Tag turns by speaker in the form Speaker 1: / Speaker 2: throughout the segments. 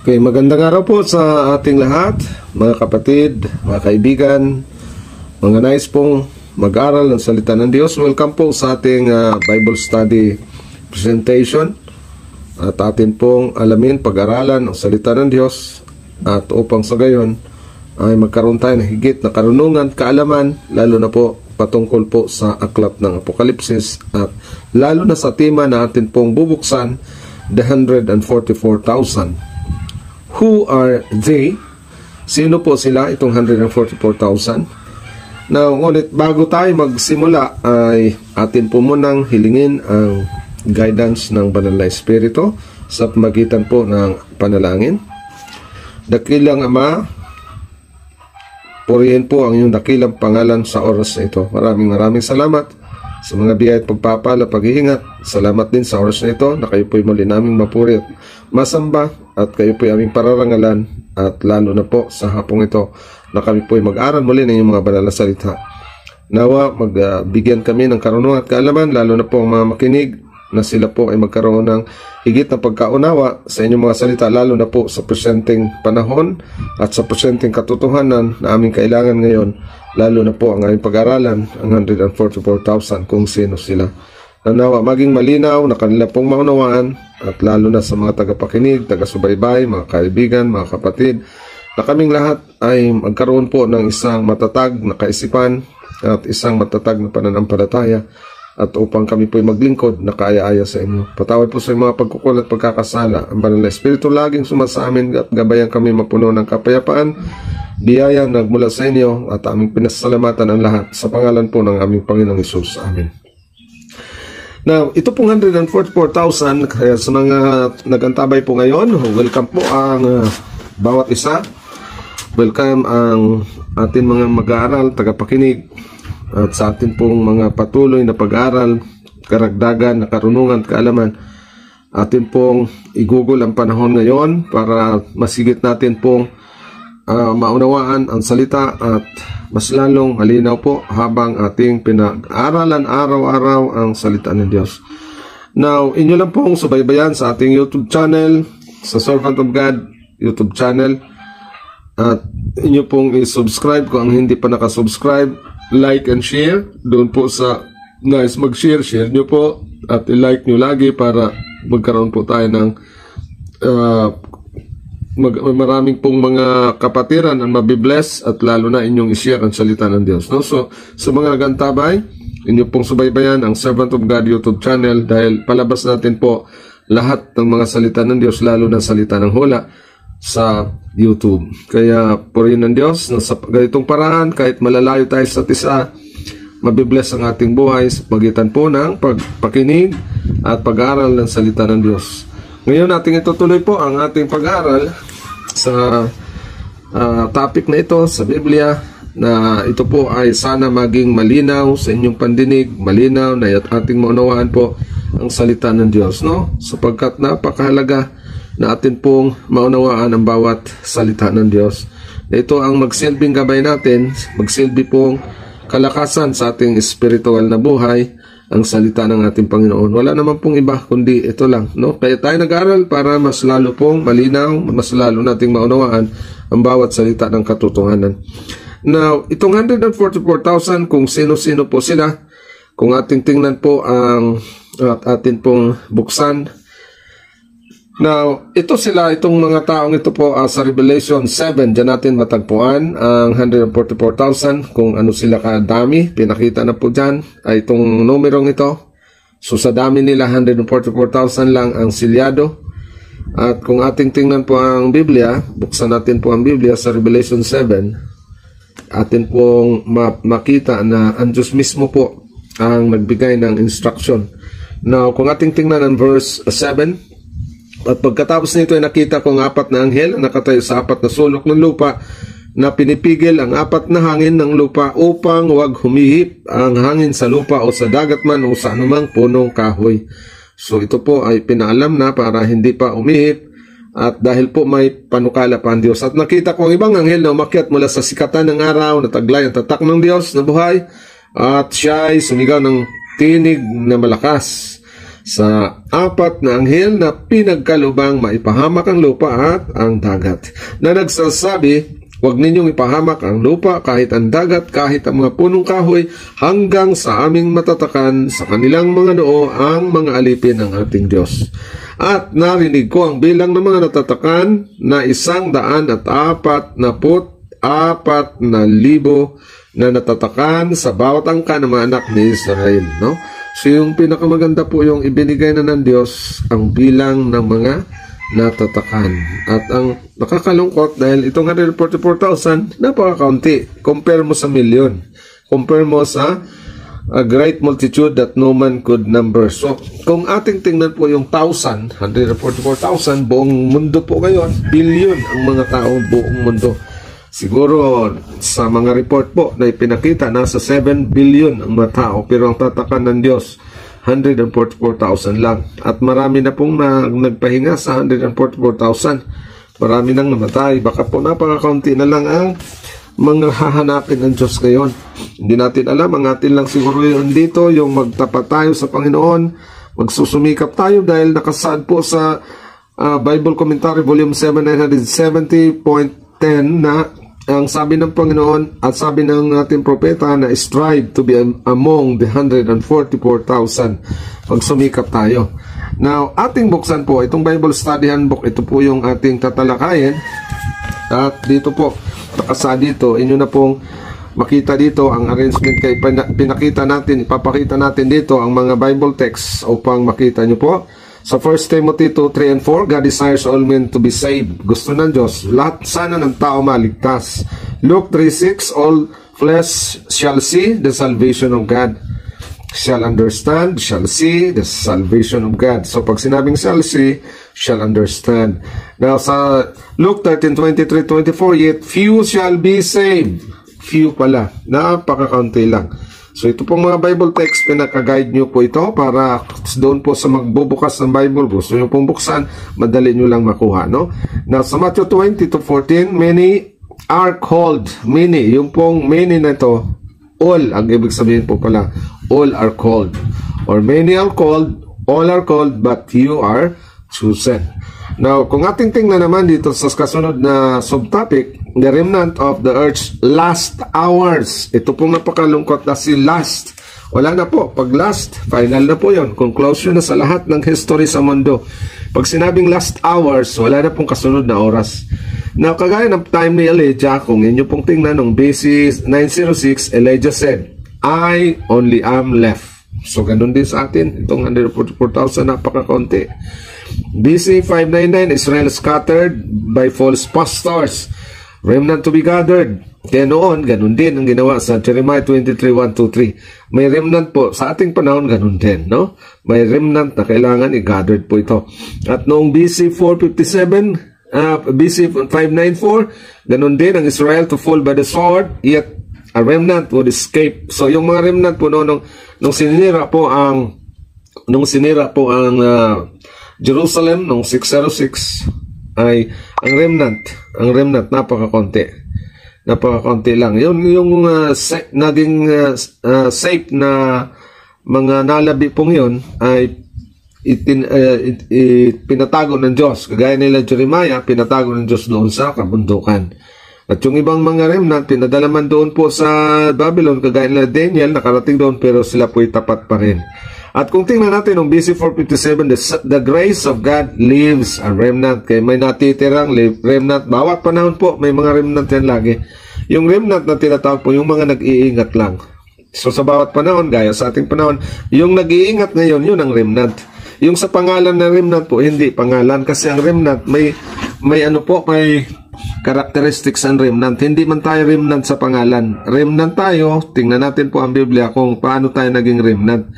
Speaker 1: Okay, magandang araw po sa ating lahat, mga kapatid, mga kaibigan, mga nais pong mag-aral ng salita ng Diyos. Welcome po sa ating Bible study presentation. At atin pong alamin, pag-aralan ang salita ng Diyos. At upang sa gayon ay magkaroon tayo ng higit na karunungan, kaalaman, lalo na po patungkol po sa aklat ng Apokalipsis. At lalo na sa tema na atin pong bubuksan, the 144,000. Who are they? Sino po sila, itong 144,000? Now, ngunit bago tayo magsimula ay atin po munang hilingin ang guidance ng Banal na Espiritu sa pamagitan po ng panalangin. Dakilang Ama, purihin po ang iyong dakilang pangalan sa oras na ito. Maraming salamat sa mga biyaya at pagpapala, pag-iingat. Salamat din sa oras na ito na kayo po'y muli naming mapuri at masamba at kayo po'y aming pararangalan, at lalo na po sa hapong ito na kami po'y mag-aral muli ng inyong mga banal na salita. Nawa magbigyan kami ng karunungan at kaalaman, lalo na po ang mga makinig, na sila po ay magkaroon ng higit na pagkaunawa sa inyong mga salita, lalo na po sa presenteng panahon at sa presenteng katotohanan na aming kailangan ngayon, lalo na po ang aming pag-aralan, ang 144,000 kung sino sila. Nawa maging malinaw na kanila pong maunawaan, at lalo na sa mga tagapakinig, taga-subaybay, mga kaibigan, mga kapatid, na kaming lahat ay magkaroon po ng isang matatag na kaisipan at isang matatag na pananampalataya, at upang kami po'y maglingkod na kaaya-aya sa inyo. Patawad po sa mga pagkukulat at pagkakasala. Ang Banal na Espiritu laging sumasamin at gabayan kami mapuno ng kapayapaan, biyaya nagmula sa inyo, at aming pinasalamatan ang lahat sa pangalan po ng aming Panginoong Hesus. Amen. Now, ito pong 144,000, kaya sa mga nagantabay po ngayon, welcome po ang bawat isa. Welcome ang atin mga mag-aaral, tagapakinig, at sa atin pong mga patuloy na pag-aaral, karagdagan na karunungan, kaalaman. Atin pong igugol ang panahon ngayon para masigit natin pong maunawaan ang salita at mas lalong malinaw po habang ating pinag-aaralan araw-araw ang salita ng Diyos. Now, inyo lang pong subaybayan sa ating YouTube channel, sa Servant of God YouTube channel, at inyo pong i-subscribe kung ang hindi pa nakasubscribe, like and share. Doon po sa nice mag-share, share nyo po at i-like nyo lagi para magkaroon po tayo ng maraming pong mga kapatiran ang mabibless, at lalo na inyong i-share ang salita ng Diyos. No? So, sa mga nagantabay, inyo pong subaybayan ang Servant of God YouTube channel, dahil palabas natin po lahat ng mga salita ng Diyos, lalo na salita ng hula sa YouTube. Kaya purihin ng Diyos na sa ganitong paraan, kahit malalayo tayo sa isa, mabibless ang ating buhay sa pagitan po ng pagpakinig at pag-aaral ng salita ng Diyos. Ngayon natin itutuloy po ang ating pag-aaral sa topic na ito sa Biblia, na ito po ay sana maging malinaw sa inyong pandinig, malinaw na ating maunawaan po ang salita ng Diyos, no? Sapagkat napakahalaga na atin pong maunawaan ang bawat salita ng Diyos. Ito ang magsilbing gabay natin, magsilbi pong kalakasan sa ating spiritual na buhay, ang salita ng ating Panginoon. Wala naman pong iba kundi ito lang, no? Kaya tayo nag-aral para mas lalo pong malinaw, mas lalo nating maunawaan ang bawat salita ng katotohanan. Now, itong 144,000, kung sino-sino po sila, kung ating tingnan po ang atin pong buksan. Now, ito sila, itong mga taong ito po sa Revelation 7, dyan natin matagpuan ang 144,000, kung ano sila kadami, pinakita na po dyan, ay itong numerong ito. So, sa dami nila, 144,000 lang ang silyado. At kung ating tingnan po ang Biblia, buksan natin po ang Biblia sa Revelation 7, atin pong makita na ang Diyos mismo po ang nagbigay ng instruction. Now, kung ating tingnan ang verse 7, at pagkatapos nito ay nakita ko ang apat na anghel na nakatayo sa apat na sulok ng lupa, na pinipigil ang apat na hangin ng lupa upang huwag humihip ang hangin sa lupa o sa dagat man o sa anumang punong kahoy. So ito po ay pinaalam na para hindi pa umihip, at dahil po may panukala pa ang Diyos. At nakita ko ang ibang anghel na umakyat mula sa sikatan ng araw, na taglay ang tatak ng Diyos na buhay, at siya ay sumigaw ng tinig na malakas. sa apat na anghel na pinagkalubang maipahamak ang lupa at ang dagat, na nagsasabi, huwag ninyong ipahamak ang lupa, kahit ang dagat, kahit ang mga punong kahoy, hanggang sa aming matatakan sa kanilang mga noo ang mga alipin ng ating Diyos. At narinig ko ang bilang ng mga natatakan na 144,000 na natatakan sa bawat angka ng mga anak ni Israel, no? So yung pinakamaganda po yung ibinigay na ng Diyos ang bilang ng mga natatakan. At ang nakakalungkot dahil itong 144,000 napaka-kaunti. Compare mo sa million. Compare mo sa a great multitude that no man could number. So kung ating tingnan po yung 144,000, buong mundo po ngayon, billion ang mga tao buong mundo. Siguro sa mga report po na ipinakita, nasa 7 billion ang mga tao, pero ang tatakan ng Diyos 144,000 lang. At marami na pong nagpahinga sa 144,000. Marami nang namatay. Baka po napaka-kaunti na lang ang mga hahanapin ng Diyos ngayon. Hindi natin alam. Ang atin lang siguro yun dito, yung magtapat tayo sa Panginoon, magsusumikap tayo dahil nakasaad po sa Bible Commentary Volume 7, 970.10 na ang sabi ng Panginoon at sabi ng ating propeta na strive to be among the 144,000. Magsumikap tayo. Now, ating buksan po itong Bible Study Handbook. Ito po yung ating tatalakayin. At dito po, nakasa dito, inyo na pong makita dito ang arrangement kay pinakita natin, ipapakita natin dito ang mga Bible texts upang makita nyo po. Sa 1 Timothy 2:3 and 4, God desires all men to be saved. Gusto ng Diyos, lahat sana ng tao maligtas. Luke 3:6, all flesh shall see the salvation of God. Shall understand, shall see the salvation of God. So pag sinabing shall see, shall understand. Now sa Luke 13:23-24, yet few shall be saved. Few pala, napaka-kaunti lang. So ito pong mga Bible text, pinaka-guide nyo po ito para doon po sa magbubukas ng Bible, gusto nyo pong buksan, madali nyo lang makuha, no? Now sa Matthew 20:14, many are called. Many, yung pong many na ito, all, ang ibig sabihin po pala, all are called. Or many are called, all are called, but few are chosen. Now, kung ating tingnan naman dito sa kasunod na subtopic, the remnant of the earth's last hours. Ito pong napakalungkot na si last. Wala na po. Pag last, final na po yun. Conclusion na sa lahat ng history sa mundo. Pag sinabing last hours, wala na pong kasunod na oras. Now, kagaya ng time ni Elijah, kung inyo pong tingnan, nung BC 906, Elijah said, I only am left. So, ganun din sa atin. Itong 144,000, napaka-konti. BC 599, Israel scattered by false pastors. Remnant to be gathered. Kaya noon, ganun din ang ginawa sa Jeremiah 23:1-3. May remnant po. Sa ating panahon, ganun din, no? May remnant na kailangan i-gathered po ito. At noong BC 457, BC 594, ganun din ang Israel to fall by the sword, yet a remnant would escape. So, yung mga remnant po noon, nung sinira po ang Jerusalem noong 606 ay ang remnant napakakonti lang. Yung naging safe na mga nalabi pong yun ay pinatago ng Diyos. Kagaya nila Jeremiah, pinatago ng Diyos doon sa kabundukan. At yung ibang mga remnant, pinadala man doon po sa Babylon, kagaya nila Daniel, nakarating doon pero sila po'y tapat pa rin. At kung tingnan natin noong BC 457, the grace of God leaves a remnant. Kaya may natitirang remnant. Bawat panahon po, may mga remnant yan lagi. Yung remnant na tinatawag po, yung mga nag-iingat lang. So sa bawat panahon, gaya sa ating panahon, yung nag-iingat ngayon, yun ang remnant. Yung sa pangalan ng remnant po, hindi pangalan. Kasi ang remnant, may characteristics ang remnant. Hindi man tayo remnant sa pangalan. Remnant tayo, tingnan natin po ang Biblia kung paano tayo naging remnant.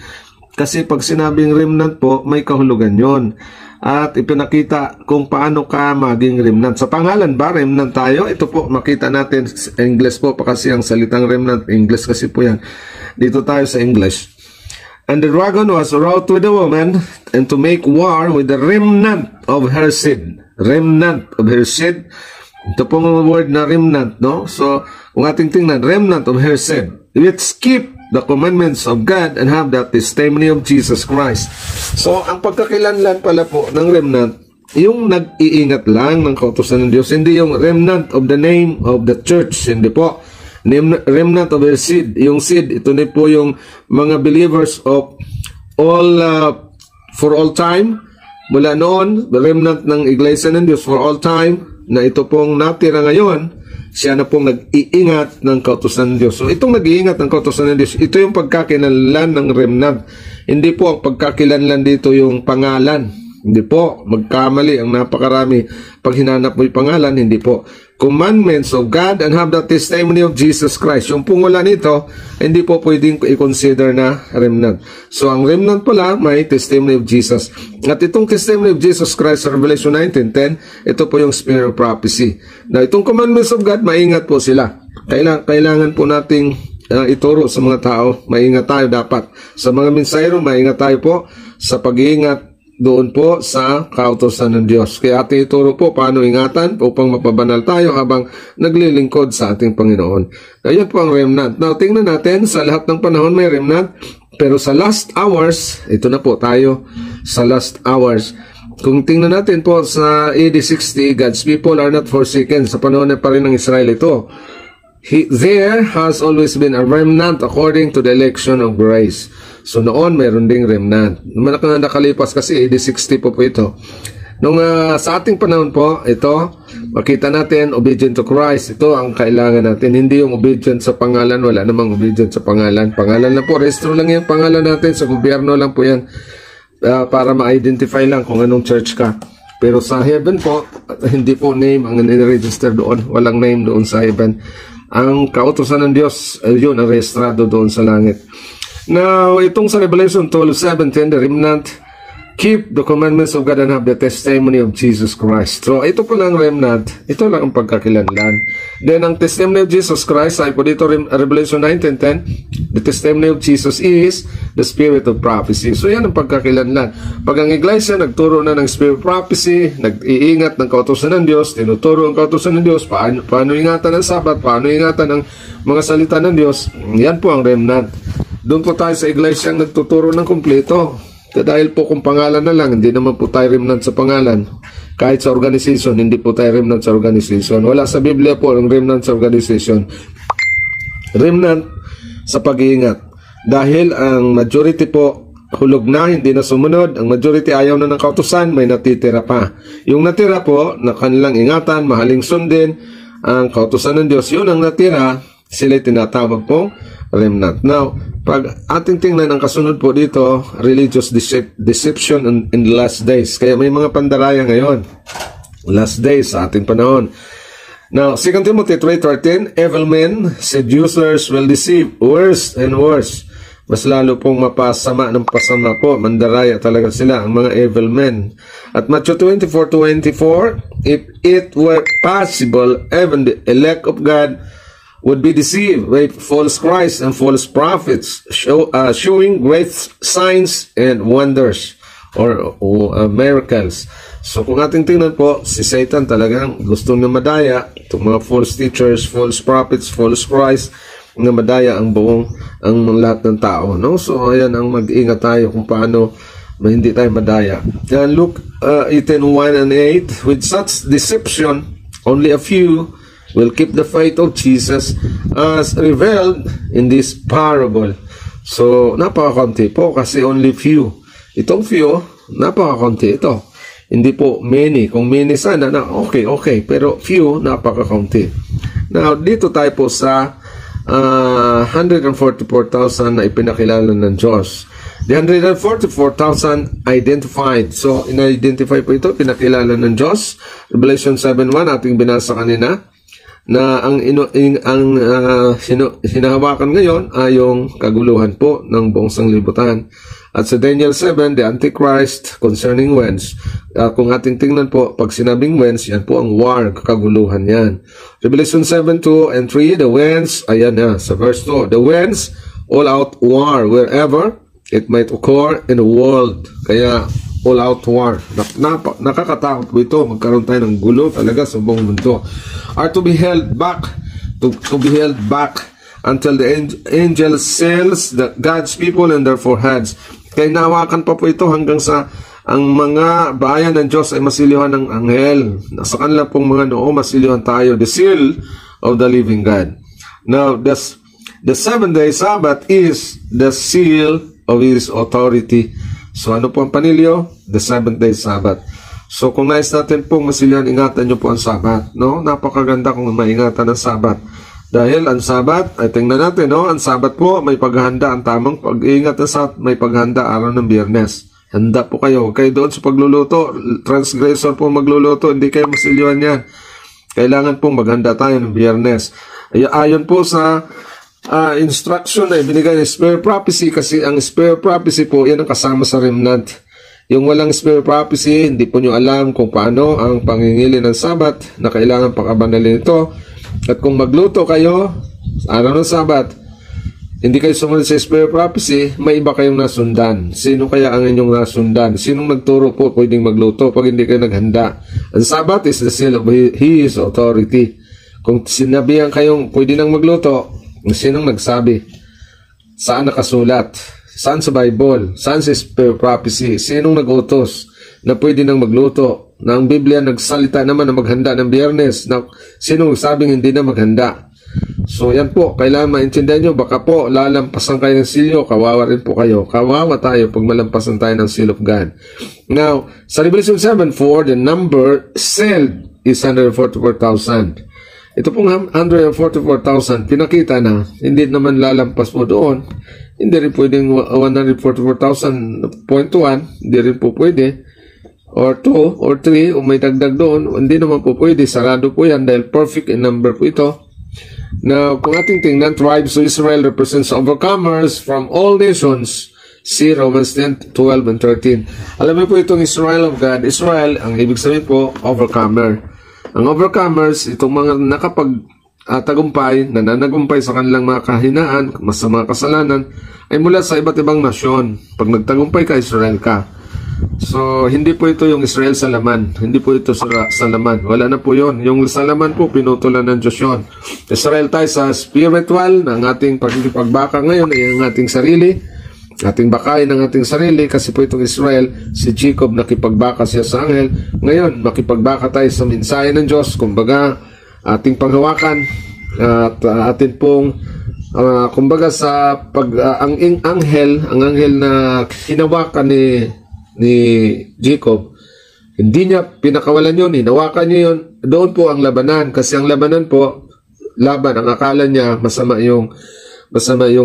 Speaker 1: Kasi pag sinabing remnant po, may kahulugan yon. At ipinakita kung paano ka maging remnant. Sa pangalan ba, remnant tayo? Ito po, makita natin sa English po, kasi ang salitang remnant, English kasi po yan. Dito tayo sa English. And the dragon was wroth with the woman, and to make war with the remnant of her seed. Remnant of her seed. Ito pong word na remnant, no? So, kung ating tingnan, remnant of her seed. Which keep the commandments of God and have the testimony of Jesus Christ. So, ang pagkakilanlan pala po ng remnant, yung nag-iingat lang ng kautusan ng Diyos, hindi yung remnant of the name of the church, hindi po. Remnant of the seed, yung seed, ito na po yung mga believers of all, for all time, mula noon, remnant ng Iglesia ng Diyos for all time, na ito pong natira ngayon, siya na pong nag-iingat ng kautusan ng Diyos. So, itong nag-iingat ng kautusan ng Diyos, ito yung pagkakilanlan ng remnant. Hindi po ang pagkakilanlan dito yung pangalan. Hindi po. Magkamali ang napakarami. Pag hinanap mo yung pangalan, hindi po. Commandments of God and have the testimony of Jesus Christ. Yung pungulan nito, hindi po pwedeng i-consider na remnant. So, ang remnant pala, may testimony of Jesus. At itong testimony of Jesus Christ sa Revelation 19:10, ito po yung spirit of prophecy. Na itong commandments of God, maingat po sila. Kailangan po nating ituro sa mga tao. Maingat tayo dapat. Sa mga mensahero, maingat tayo po sa pag-iingat doon po sa kautusan ng Diyos. Kaya ating ituro po paano ingatan upang mapabanal tayo habang naglilingkod sa ating Panginoon. Ayan po ang remnant. Now, tingnan natin, sa lahat ng panahon may remnant, pero sa last hours, ito na po tayo sa last hours. Kung tingnan natin po sa AD 60, God's people are not forsaken. Sa panahon na pa rin ng Israel ito. There has always been a remnant according to the election of grace. So noon, mayroon ding remnant. Nakalipas kasi, AD 60 po ito. Nung sa ating panahon po, ito, makita natin, obedient to Christ. Ito ang kailangan natin. Hindi yung obedient sa pangalan. Wala namang obedient sa pangalan. Pangalan lang po. Restro lang yung pangalan natin. Sa gobyerno lang po yan. Para ma-identify lang kung anong church ka. Pero sa heaven po, hindi po name ang nire-register doon. Walang name doon sa heaven. Ang kautusan ng Diyos, yun, ang rehistrado doon sa langit. Now, itong sa Revelation 12:17, the remnant keep the commandments of God and have the testimony of Jesus Christ. So, ito po lang remnant. Ito lang ang pagkakilanlan. Then, ang testimony of Jesus Christ, ay po dito, Revelation 19:10, the testimony of Jesus is the spirit of prophecy. So, yan ang pagkakilanlan. Pag ang iglesia nagturo na ng spirit of prophecy, nag-iingat ng kautusan ng Diyos, tinuturo ang kautusan ng Diyos, paano ingatan ng Sabat, paano ingatan ng mga salita ng Diyos, yan po ang remnant. Doon po tayo sa iglesia ang nagtuturo ng kumpleto. Dahil po kung pangalan na lang, hindi naman po tayo remnant sa pangalan. Kahit sa organization, hindi po tayo remnant sa organization. Wala sa Biblia po ang remnant sa organization. Remnant sa pag-iingat. Dahil ang majority po, hulog na, hindi na sumunod. Ang majority ayaw na ng kautusan, may natitira pa. Yung natira po, na kanilang ingatan, mahaling sundin, ang kautusan ng Diyos, yun ang natira, sila tinatawag pong remnant. Now, pag ating tingnan ang kasunod po dito, religious deception in the last days. Kaya may mga pandaraya ngayon. Last days sa ating panahon. Now, 2 Timothy 3:13, evil men, seducers will deceive worse and worse. Mas lalo pong mapasama ng pasama po. Mandaraya talaga sila, ang mga evil men. At Matthew 24:24, if it were possible, even the elect of God would be deceived by false Christ and false prophets, showing great signs and wonders or miracles. So kung ating tingnan po, si Satan talagang gusto niya madaya itong mga false teachers, false prophets, false Christ, na madaya ang lahat ng tao. No? So ayan ang mag-ingat tayo kung paano hindi tayo madaya. And Luke 18:1 and 8, with such deception, only a few will keep the faith of Jesus as revealed in this parable. So, napakakunti po kasi only few. Itong few, napakakunti ito. Hindi po many. Kung many sana, na okay. Pero few, napakakunti. Now, dito tayo po sa 144,000 na ipinakilala ng Diyos. The 144,000 identified. So, in-identify po ito, pinakilala ng Diyos. Revelation 7:1, ating binasa kanina, na ang hinahawakan ngayon ay yung kaguluhan po ng buong sanglibutan. At sa Daniel 7, the Antichrist concerning whence. Kung ating tingnan po, pag sinabing whence, yan po ang war, kaguluhan yan. Revelation 7:2 and 3, the whence, ayan na, sa verse 2, the whence, all out war, wherever it might occur in the world. Kaya, all out war. Nakakatakot po ito. Magkaroon tayo ng gulo talaga sa buong mundo. Are to be held back. To be held back until the angel seals God's people in their foreheads. Kaya nahawakan pa po ito hanggang sa ang mga bayan ng Diyos ay masilihan ng anghel. Sa kanila pong mga noo, masilihan tayo. The seal of the living God. Now, the 7-day Sabbath is the seal of His authority. So, ano po ang panilyo? The 7th day Sabbath. So, kung nais natin pong masilihan, ingatan nyo po ang Sabbath. No? Napakaganda kung maingatan ang Sabbath. Dahil ang Sabbath, ay tingnan natin, no? Ang Sabbath po, may paghahanda. Ang tamang pag-iingat ng Sabbath, may paghahanda araw ng Biyernes. Handa po kayo. Kayo doon sa pagluluto, transgressor po magluluto, hindi kayo masilihan yan. Kailangan pong maghanda tayo ng Biyernes. Ayon po sa instruction na ibinigay ng Spirit Prophecy, kasi ang Spirit Prophecy po, yan ang kasama sa remnant. Yung walang Spirit Prophecy, hindi po nyo alam kung paano ang pangingili ng Sabat na kailangan pakabanalin ito. At kung magluto kayo, araw ng Sabat, hindi kayo sumunod sa Spirit Prophecy, may iba kayong nasundan. Sino kaya ang inyong nasundan? Sinong nagturo po pwedeng magluto pag hindi kayo naghanda? Ang Sabat is the seal of His authority. Kung sinabihan kayong pwede nang magluto, sinong nagsabi? Saan nakasulat? Saan sa Bible? Saan sa Spirit Prophecy? Sinong nagutos na pwede nang magluto? Na ang Biblia nagsalita naman na maghanda ng Biyernes. Na sinong nagsabing hindi na maghanda? So yan po, kailangan maintindihan nyo, baka po lalampasan kayo ng silyo, kawawa rin po kayo. Kawawa tayo pag malampasan tayo ng seal of God. Now, sa Revelation 7:4, the number sealed is 144,000. Ito pong 144,000, pinakita na, hindi naman lalampas po doon. Hindi rin pwedeng 144,000.1, hindi rin po pwede. Or 2, or 3, o may dagdag doon, hindi naman po pwede. Sarado po yan dahil perfect in number po ito. Now, kung ating tingnan, tribes of Israel represents overcomers from all nations. See Romans 10:12 and 13. Alam mo po itong Israel of God. Israel, ang ibig sabihin po, overcomer. Ang overcomers, itong mga nakapag-tagumpay, nananagumpay sa kanilang mga kahinaan, masamang kasalanan, ay mula sa iba't ibang nasyon. Pag nagtagumpay ka, Israel ka. So, hindi po ito yung Israel sa laman. Hindi po ito sa laman. Wala na po yun. Yung sa laman po, pinutulan ng Diyos yun. Israel tayo sa spiritual, na ang ating pagpagbaka ngayon ay ang ating sarili. Ating bakain ng ating sarili, kasi po itong Israel, si Jacob nakipagbaka siya sa anghel. Ngayon, makipagbaka tayo sa mensahe ng Diyos. Kumbaga, ating panghawakan at atin pong kumbaga sa ang anghel na hinawakan ni Jacob, hindi niya pinakawalan yun, hinawakan niya yun. Doon po ang labanan, kasi ang labanan po, laban, ang akala niya masama yung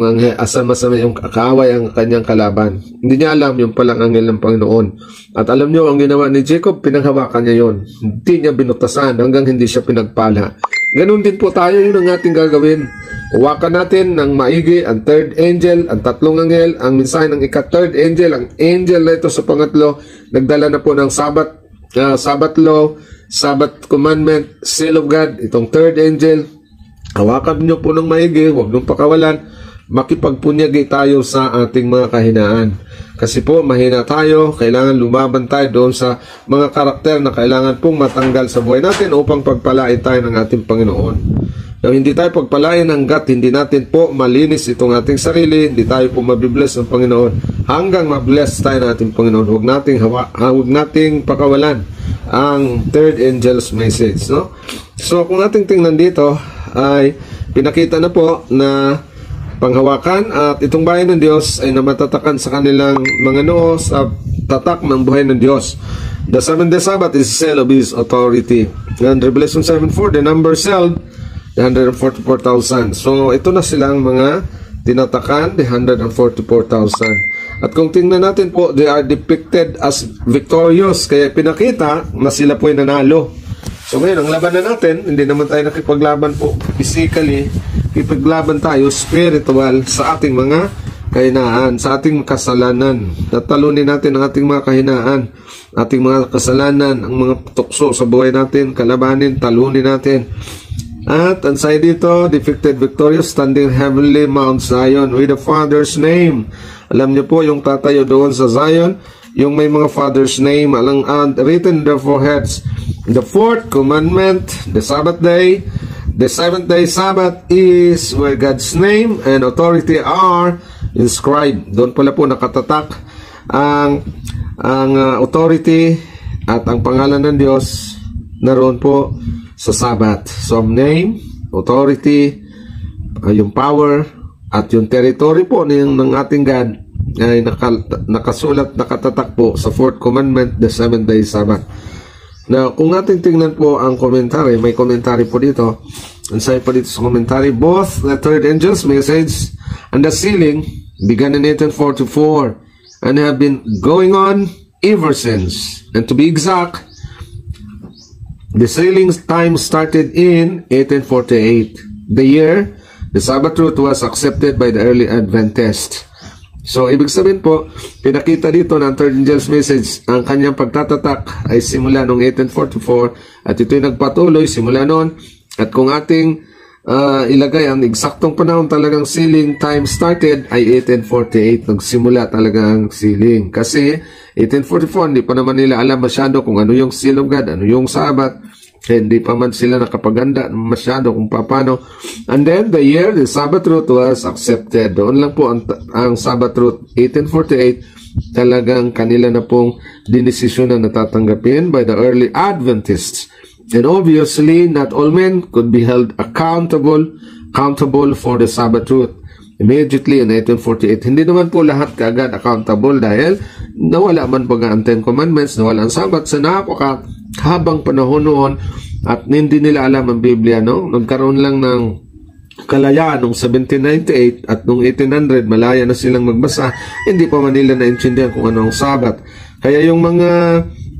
Speaker 1: anghel, masama yung kaaway ang kanyang kalaban. Hindi niya alam yung palang anghel ng Panginoon. At alam niyo, ang ginawa ni Jacob, pinanghawakan niya yun. Hindi niya binutasan hanggang hindi siya pinagpala. Ganun din po tayo, yun ang ating gagawin. Huwakan natin ng maigi ang third angel, ang tatlong anghel, ang mensahe ng ika-third angel, ang angel na ito sa pangatlo, nagdala na po ng Sabbath law, Sabbath commandment, seal of God, itong third angel. Hawakan nyo po ng maigi, huwag nyo pakawalan, makipagpunyagi tayo sa ating mga kahinaan. Kasi po, mahina tayo, kailangan lumaban tayo doon sa mga karakter na kailangan pong matanggal sa buhay natin upang pagpalain tayo ng ating Panginoon. Now, hindi tayo pagpalain hanggat hindi natin po malinis itong ating sarili, hindi tayo po mabibless ng Panginoon. Hanggang mabless tayo ng ating Panginoon, huwag nating pakawalan ang third angel's message. No? So, kung ating tingnan dito, ay pinakita na po na panghawakan at itong bayan ng Diyos ay namatatakan sa kanilang mga noo sa tatak ng buhay ng Diyos. The 7th day Sabbath is the seal of His authority. And Revelation 7:4, the number sealed, the 144,000. So ito na silang mga tinatakan, the 144,000. At kung tingnan natin po, they are depicted as victorious. Kaya pinakita na sila po ay nanalo. So ngayon, ang labanan natin, hindi naman tayo nakipaglaban po physically, ipaglaban tayo spiritual sa ating mga kahinaan, sa ating kasalanan. Tatalunin natin ang ating mga kahinaan, ating mga kasalanan, ang mga tukso sa buhay natin, kalabanin, talunin natin. At ang side dito, defeated victorious, standing heavenly Mount Zion with the Father's name. Alam niyo po, yung tatayo doon sa Zion, yung may mga Father's name, written in their foreheads. The fourth commandment, the Sabbath day, The seventh-day Sabbath is where God's name and authority are inscribed. Doon pala po nakatatak ang authority at ang pangalan ng Diyos naroon po sa Sabbath. So, name, authority, yung power, at yung territory po ng ating God ay nakasulat, nakatatak po sa 4th commandment, the 7th-day Sabbath. Now, kung ating tingnan po ang commentary, may commentary po dito. Ang sabi po dito sa commentary, both the third angel's message and the sealing began in 1844 and have been going on ever since. And to be exact, the sealing time started in 1848, the year the Sabbath truth was accepted by the early Adventists. So, ibig sabihin po, pinakita dito ng third angel's message, ang kanyang pagtatatak ay simula noong 1844 at ito'y nagpatuloy simula noon. At kung ating ilagay ang eksaktong panahon talagang sealing time started ay 1848, nagsimula talaga ang sealing. Kasi 1844, hindi pa naman nila alam masyado kung ano yung seal of God, ano yung Sabbath. Hindi pa man sila nakapaganda masyado kung paano. And then, the year the Sabbath truth was accepted. Doon lang po ang Sabbath truth, 1848, talagang kanila na pong dinesisyon na natatanggapin by the early Adventists. And obviously, not all men could be held accountable for the Sabbath truth. Immediately in 1848, hindi naman po lahat kaagad accountable dahil nawala man baga ang 10 Commandments, nawala ang Sabbath sa habang panahon noon at hindi nila alam ang Biblia, no? Nagkaroon lang ng kalayaan noong 1798 at noong 1800 malaya na silang magbasa, hindi pa man nila naintindihan kung ano ang Sabbath. Kaya yung mga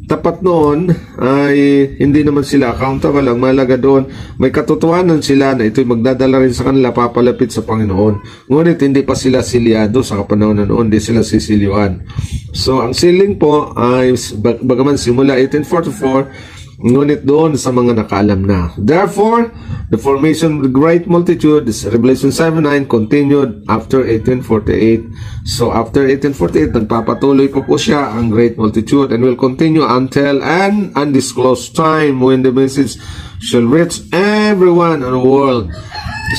Speaker 1: tapat noon ay hindi naman sila accountable. Ang mahalaga doon, may katotohanan sila na ito'y magdadala rin sa kanila papalapit sa Panginoon. Ngunit hindi pa sila silyado sa kapanahon na noon, hindi sila sisiliwan. So, ang sealing po ay bagaman simula 1844, ngunit doon sa mga nakaalam na. Therefore, the formation of the great multitude, this Revelation 7:9, continued after 1848. So, after 1848, nagpapatuloy po siya ang great multitude and will continue until an undisclosed time when the message shall reach everyone in the world.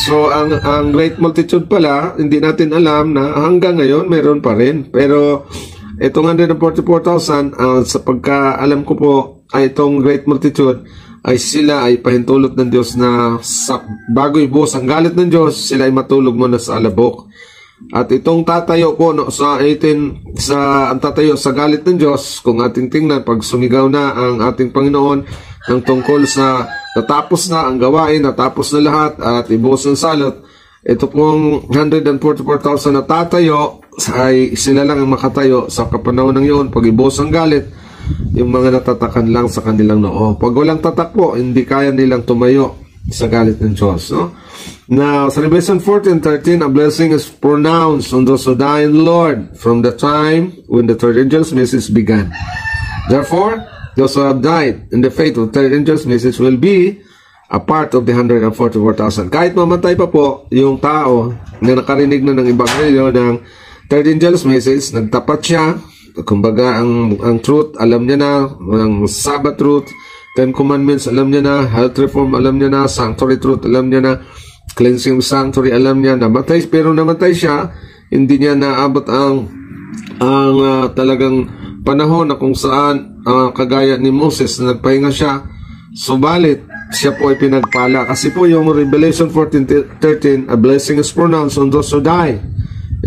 Speaker 1: So, ang great multitude pala, hindi natin alam na hanggang ngayon mayroon pa rin. Pero, itong 144,000, sa pagkaalam ko po, ay itong great multitude ay sila ay pahintulot ng Diyos na bago ibuhos ang galit ng Diyos, sila ay matulog muna sa alabok. At itong tatayo po no, ang tatayo sa galit ng Diyos, kung ating tingnan, pag sumigaw na ang ating Panginoon ng tungkol sa natapos na ang gawain, natapos na lahat at ibuhos ng salot, ito pong 144,000 na tatayo ay sila lang ang makatayo sa kapanahon ng iyon pag ibuhos ang galit. Yung mga natatakan lang sa kanilang noo. Pag walang tatak po, hindi kaya nilang tumayo sa galit ng Diyos. No? Now, sa Revelation 14:13, a blessing is pronounced on those who die in the Lord from the time when the third angel's message began. Therefore, those who have died in the faith of the third angel's message will be a part of the 144,000. Kahit mamatay pa po yung tao na nakarinig na ng Ebanghelyo ng third angel's message, nagtapat siya. Kumbaga, ang truth, alam niya na, ang Sabbath truth, 10 Commandments, alam niya na, health reform, alam niya na, sanctuary truth, alam niya na, cleansing sanctuary, alam niya, namatay, pero namatay siya, hindi niya naabot ang talagang panahon na kung saan, kagaya ni Moses, na nagpahinga siya, subalit, siya po ay pinagpala. Kasi po yung Revelation 14:13, a blessing is pronounced on those who die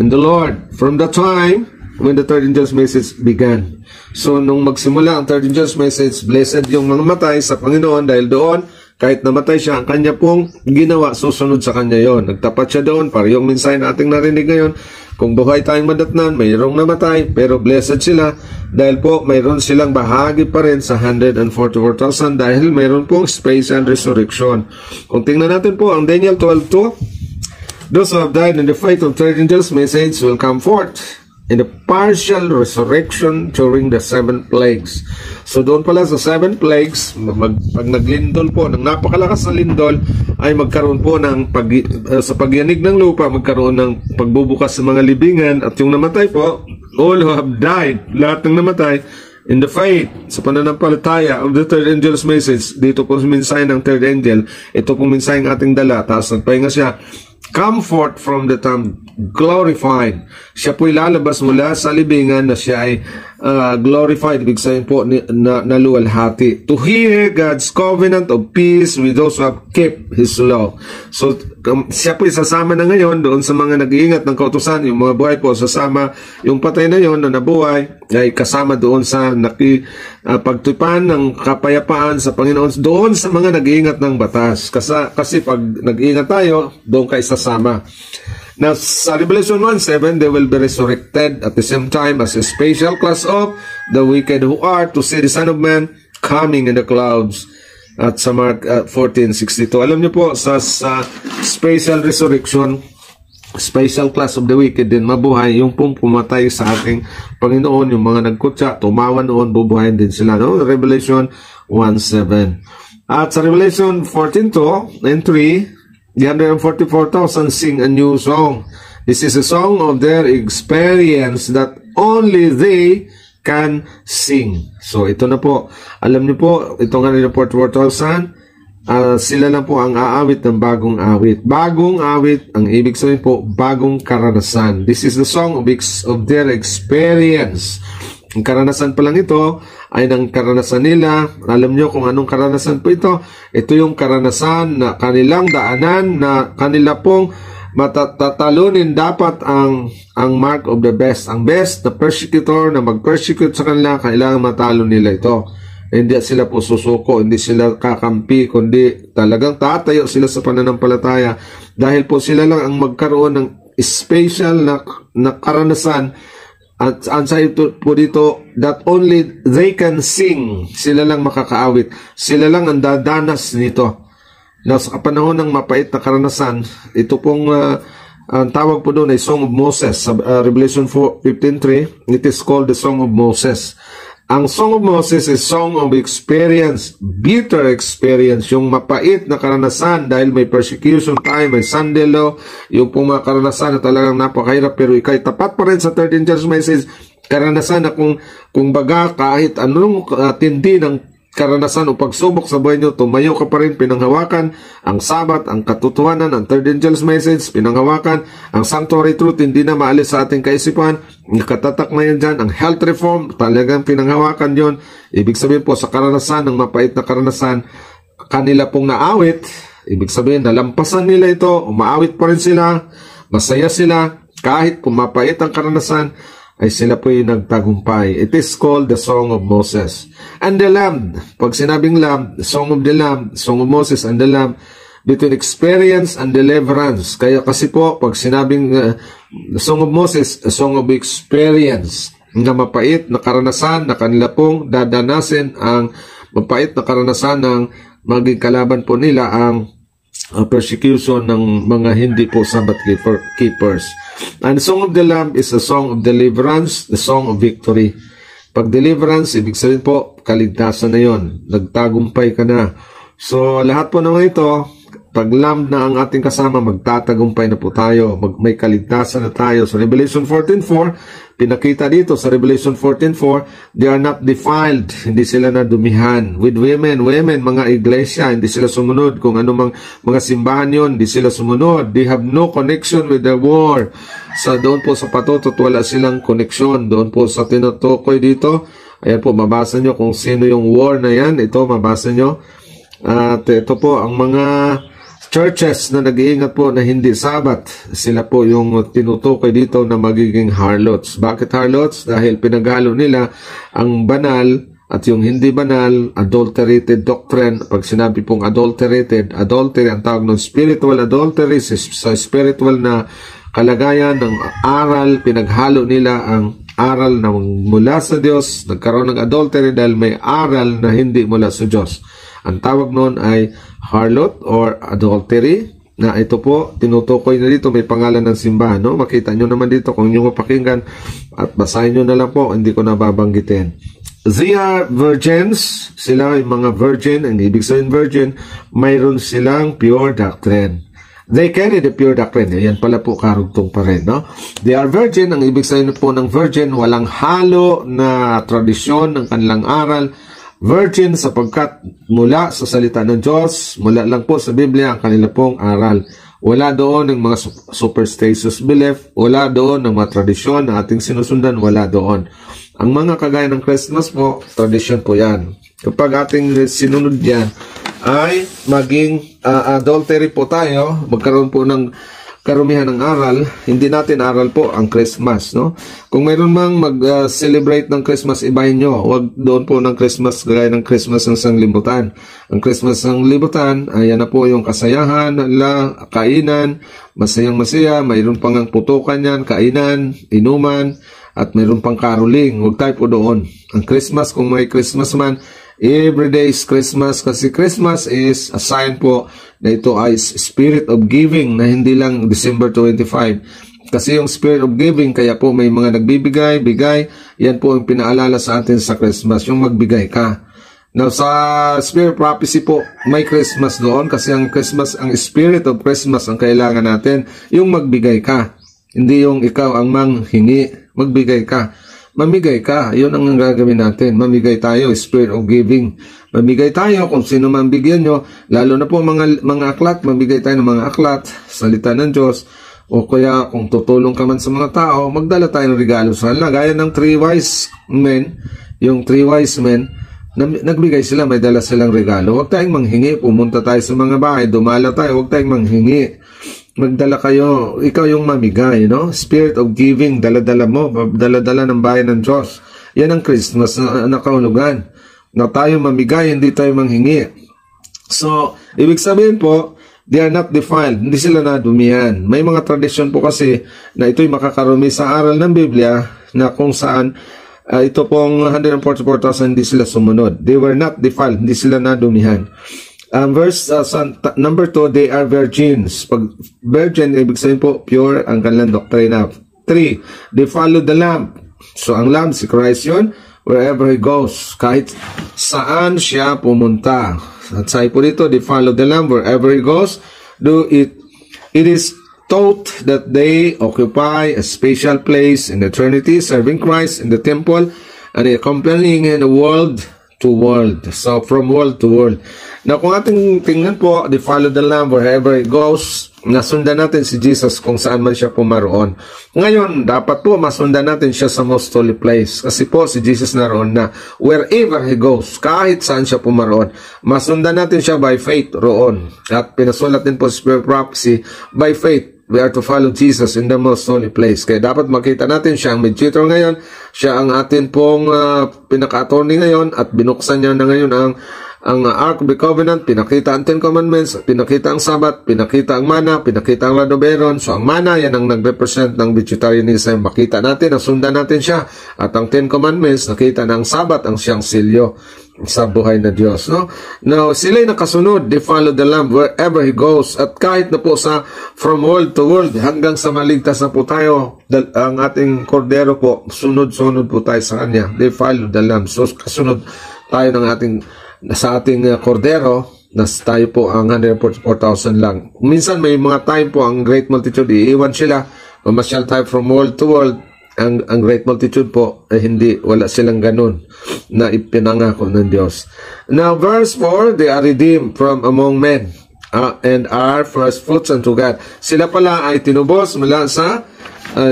Speaker 1: in the Lord from the time when the third angel's message began. So, nung magsimula ang third angel's message, blessed yung mga matay sa Panginoon dahil doon, kahit namatay siya, ang kanya pong ginawa, susunod sa kanya yon. Nagtapat siya doon, para yung mensahe na ating narinig ngayon, kung buhay tayong madatnan, mayroong namatay, pero blessed sila dahil po mayroon silang bahagi pa rin sa 144,000 dahil mayroon pong space and resurrection. Kung tingnan natin po ang Daniel 12:2, those who have died in the faith of third angel's message will come forth in the partial resurrection during the 7 plagues. So doon pala sa 7 plagues, pag naglindol po, ng napakalakas na lindol, ay magkaroon po ng sa pagyanig ng lupa, magkaroon ng pagbubukas sa mga libingan, at yung namatay po, all who have died, lahat ng namatay, in the faith, sa pananampalataya of the third angel's message. Dito po mensahe ng third angel, ito po mensahe ng ating dala, tapos nagpahinga siya, come forth from the tomb, glorified. Siya po'y lalabas mula sa libingan na siya ay glorified, ibig sabihin po naluwalhati. To hear God's covenant of peace with those who have kept His law. So, siya po'y sasama na ngayon doon sa mga nag-iingat ng kautusan, yung mga buhay po sasama, yung patay na yon na nabuhay, ay kasama doon sa pagtupan ng kapayapaan sa Panginoon, doon sa mga nag-iingat ng batas. Kasi pag nag-iingat tayo, doon kayo sasama. Now, sa Revelation 1:7, they will be resurrected at the same time as a special class of the wicked who are to see the Son of Man coming in the clouds. At sa Mark 14:62. Alam niyo po, sa special resurrection, special class of the wicked din mabuhay, yung pong pumatay sa ating Panginoon, yung mga nagkutsa, tumawa noon, bubuhayin din sila. No? Revelation 1:7. At sa Revelation 14:2 and 3, the 144,000 sing a new song. This is a song of their experience that only they can sing. So, ito na po. Alam niyo po, itong 144,000, sila lang po ang aawit ng bagong awit. Bagong awit, ang ibig sabihin po, bagong karanasan. This is the song of their experience. Ang karanasan pa lang ito ay ng karanasan nila. Alam nyo kung anong karanasan po ito? Ito yung karanasan na kanilang daanan na kanila pong matatalunin dapat ang mark of the best. Ang best na persecutor na mag-persecute sa kanila, kailangan matalo nila ito. Hindi sila po susuko, hindi sila kakampi, kundi talagang tatayo sila sa pananampalataya dahil po sila lang ang magkaroon ng special na karanasan. At ansay po dito, that only they can sing. Sila lang makakaawit. Sila lang ang dadanas nito. Now, sa panahon ng mapait na karanasan, ito pong ang tawag po doon ay Song of Moses. Sa Revelation 15:3, it is called the Song of Moses. Ang Song of Moses is Song of Experience, bitter experience, yung mapait na karanasan dahil may persecution tayo, may Sunday law, yung pong mga karanasan na talagang napakahirap pero ikay tapat pa rin sa 13 Church Message, karanasan na kung baga kahit anong tindi ng karanasan o pagsubok sa buhay nyo, tumayo ka pa rin, pinanghawakan ang Sabat, ang katotohanan, ang third angel's message, pinanghawakan ang sanctuary truth, hindi na maalis sa ating kaisipan, nakatatak na yan dyan, ang health reform, talagang pinanghawakan yon. Ibig sabihin po sa karanasan, ng mapait na karanasan, kanila pong naawit, ibig sabihin nalampasan nila ito, umaawit pa rin sila, masaya sila, kahit kung mapait ang karanasan, ay sila po yung nagtagumpay. It is called the Song of Moses. And the Lamb, pag sinabing Lamb, the Song of the Lamb, Song of Moses and the Lamb, between experience and deliverance. Kaya kasi po, pag sinabing the Song of Moses, the Song of Experience, na mapait na karanasan na kanila pong dadanasin ang mapait na karanasan ng maging kalaban po nila ang persecution ng mga hindi po Sabbath keepers. And the Song of the Lamb is a song of deliverance, the song of victory. Pag deliverance, ibig sabihin po, kaligtasan na yon. Nagtagumpay ka na. So, lahat po naman ito, pag Lamb na ang ating kasama, magtatagumpay na po tayo. May kaligtasan na tayo. So, Revelation 14:4, pinakita dito sa Revelation 14:4, they are not defiled. Hindi sila nadumihan. With women, mga iglesia, hindi sila sumunod. Kung anumang mga simbahan yon, hindi sila sumunod. They have no connection with the war. So, doon po sa patutot, wala silang connection. Doon po sa tinutukoy dito, ayan po, mabasa nyo kung sino yung war na yan. Ito, mabasa nyo. At ito po, ang mga churches na nag-iingat po na hindi Sabat, sila po yung tinutukoy dito na magiging harlots. Bakit harlots? Dahil pinaghalo nila ang banal at yung hindi banal, adulterated doctrine. Pag sinabi pong adulterated, adultery, ang tawag ng spiritual adultery, sa spiritual na kalagayan ng aral, pinaghalo nila ang aral na mula sa Diyos, nagkaroon ng adultery dahil may aral na hindi mula sa Diyos. Ang tawag noon ay harlot or adultery, na ito po, tinutukoy na dito, may pangalan ng simbahan, no? Makita nyo naman dito kung nyo mapakinggan at basahin nyo na lang po, hindi ko na babanggitin. They are virgins, sila ay mga virgin, ang ibig sabihin virgin, mayroon silang pure doctrine. They carry the pure doctrine. Yan pala po, karugtong pa rin, no? They are virgin. Ang ibig sabihin po ng virgin, walang halo na tradisyon ng kanilang aral. Virgin sapagkat mula sa salita ng Diyos, mula lang po sa Biblia ang kanila pong aral. Wala doon ng mga superstitious belief, wala doon ng mga tradisyon na ating sinusundan, wala doon. Ang mga kagaya ng Christmas po, tradisyon po yan. Kapag ating sinunod yan, ay maging adultery po tayo, magkaroon po ng karumihan ng aral, hindi natin aral po ang Christmas, no? Kung mayroon mang mag-celebrate ng Christmas, ibahin nyo. Huwag doon po ng Christmas gaya ng Christmas ng sanglibutan. Ang Christmas ng sanglibutan, ayan na po yung kasayahan, kainan, masayang-masaya, mayroon pang ang putukan yan, kainan, inuman, at mayroon pang caroling. Huwag tayo po doon. Ang Christmas, kung may Christmas man, every day is Christmas kasi Christmas is a sign po na ito ay spirit of giving na hindi lang December 25. Kasi yung spirit of giving, kaya po may mga nagbibigay, bigay, yan po ang pinaalala sa atin sa Christmas, yung magbigay ka. Now, sa spirit prophecy po, may Christmas doon kasi ang Christmas, ang spirit of Christmas ang kailangan natin, yung magbigay ka. Hindi yung ikaw ang manghingi, magbigay ka. Mamigay ka, yun ang gagawin natin. Mamigay tayo, spirit of giving. Mamigay tayo kung sino man bigyan nyo, lalo na po mga aklat, mamigay tayo ng mga aklat, salita ng Diyos, o kaya kung tutulong ka man sa mga tao, magdala tayo ng regalo sa kanila. Gaya ng 3 wise men, yung 3 wise men, nagbigay sila, may dala silang regalo. Huwag tayong manghingi, pumunta tayo sa mga bahay, dumala tayo, huwag tayong manghingi. Magdala kayo, ikaw yung mamigay, no? Spirit of giving, dala-dala mo, dala-dala ng bayan ng Diyos. Yan ang Christmas na nakahulugan. Na tayo mamigay, hindi tayo manghingi. So, ibig sabihin po, they are not defiled, hindi sila nadumihan. May mga tradisyon po kasi na ito'y makakarumi sa aral ng Biblia na kung saan ito pong 144,000 hindi sila sumunod. They were not defiled, hindi sila nadumihan. Verse number 2, they are virgins. Pag virgin, ibig sabihin po, pure ang kanilang doktrina. 3, they follow the Lamb. So, ang Lamb, si Christ yun, wherever He goes. Kahit saan siya pumunta. At sabi po dito, they follow the Lamb wherever He goes. It is taught that they occupy a special place in eternity, serving Christ in the temple, and accompanying in the world to world. So, from world to world. Now, kung ating tingnan po, they follow the Lamb wherever He goes. Nasundan natin si Jesus kung saan man siya pumaroon. Ngayon, dapat po masundan natin siya sa most holy place. Kasi po, si Jesus naroon na. Wherever He goes, kahit saan siya pumaroon, masundan natin siya by faith roon. At pinasulat din po sa Spirit Prophecy, by faith, we are to follow Jesus in the most holy place. Kaya dapat makita natin siya ang mediator ngayon, siya ang atin pong pinaka-attorney ngayon, at binuksan niya na ngayon ang Ark of the Covenant, pinakita ang 10 Commandments, pinakita ang Sabbath, pinakita ang Mana, pinakita ang Ladoberon. So ang Mana, yan ang nag-represent ng vegetarianism. Makita natin, nasundan natin siya. At ang 10 Commandments, nakita ng Sabbath, ang siyang silyo sa buhay na Diyos. No? Now, sila'y nakasunod, they follow the Lamb wherever He goes. At kahit na po sa from world to world, hanggang sa maligtas na po tayo, ang ating kordero po, sunod-sunod po tayo sa Kanya. They follow the Lamb. So, kasunod tayo ng sa ating kordero, tayo po ang 144,000 lang. Minsan may mga time po ang great multitude, iiwan sila, mamasyal tayo from world to world. Ang great multitude po, hindi, wala silang ganun na ipinangako ng Diyos. Now, verse 4, they are redeemed from among men and are first fruits unto God. Sila pala ay tinubos mula sa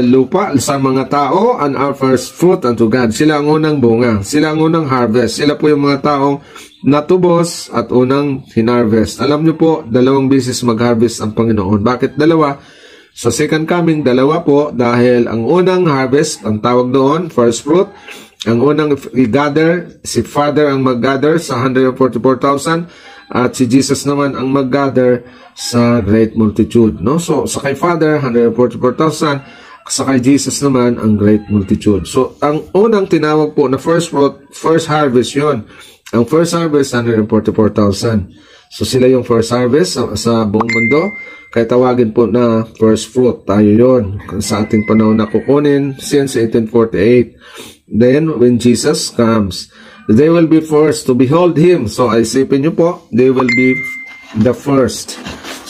Speaker 1: lupa sa mga tao and are first fruit unto God. Sila ang unang bunga. Sila ang unang harvest. Sila po yung mga taong natubos at unang hinarvest. Alam niyo po, 2 beses mag-harvest ang Panginoon. Bakit 2? Sa second coming, 2 po dahil ang unang harvest, ang tawag doon, first fruit, ang unang i-gather, si Father ang mag-gather sa 144,000 at si Jesus naman ang mag-gather sa great multitude. No? So, sa kay Father, 144,000, sa kay Jesus naman ang great multitude. So, ang unang tinawag po na first fruit, first harvest yon. Ang first harvest, 144,000. So, sila yung first harvest sa buong mundo. Kaya tawagin po na first fruit. Tayo yon. Sa ating panahon na kukunin, since 1848. Then, when Jesus comes, they will be first to behold Him. So, isipin nyo po, they will be the first.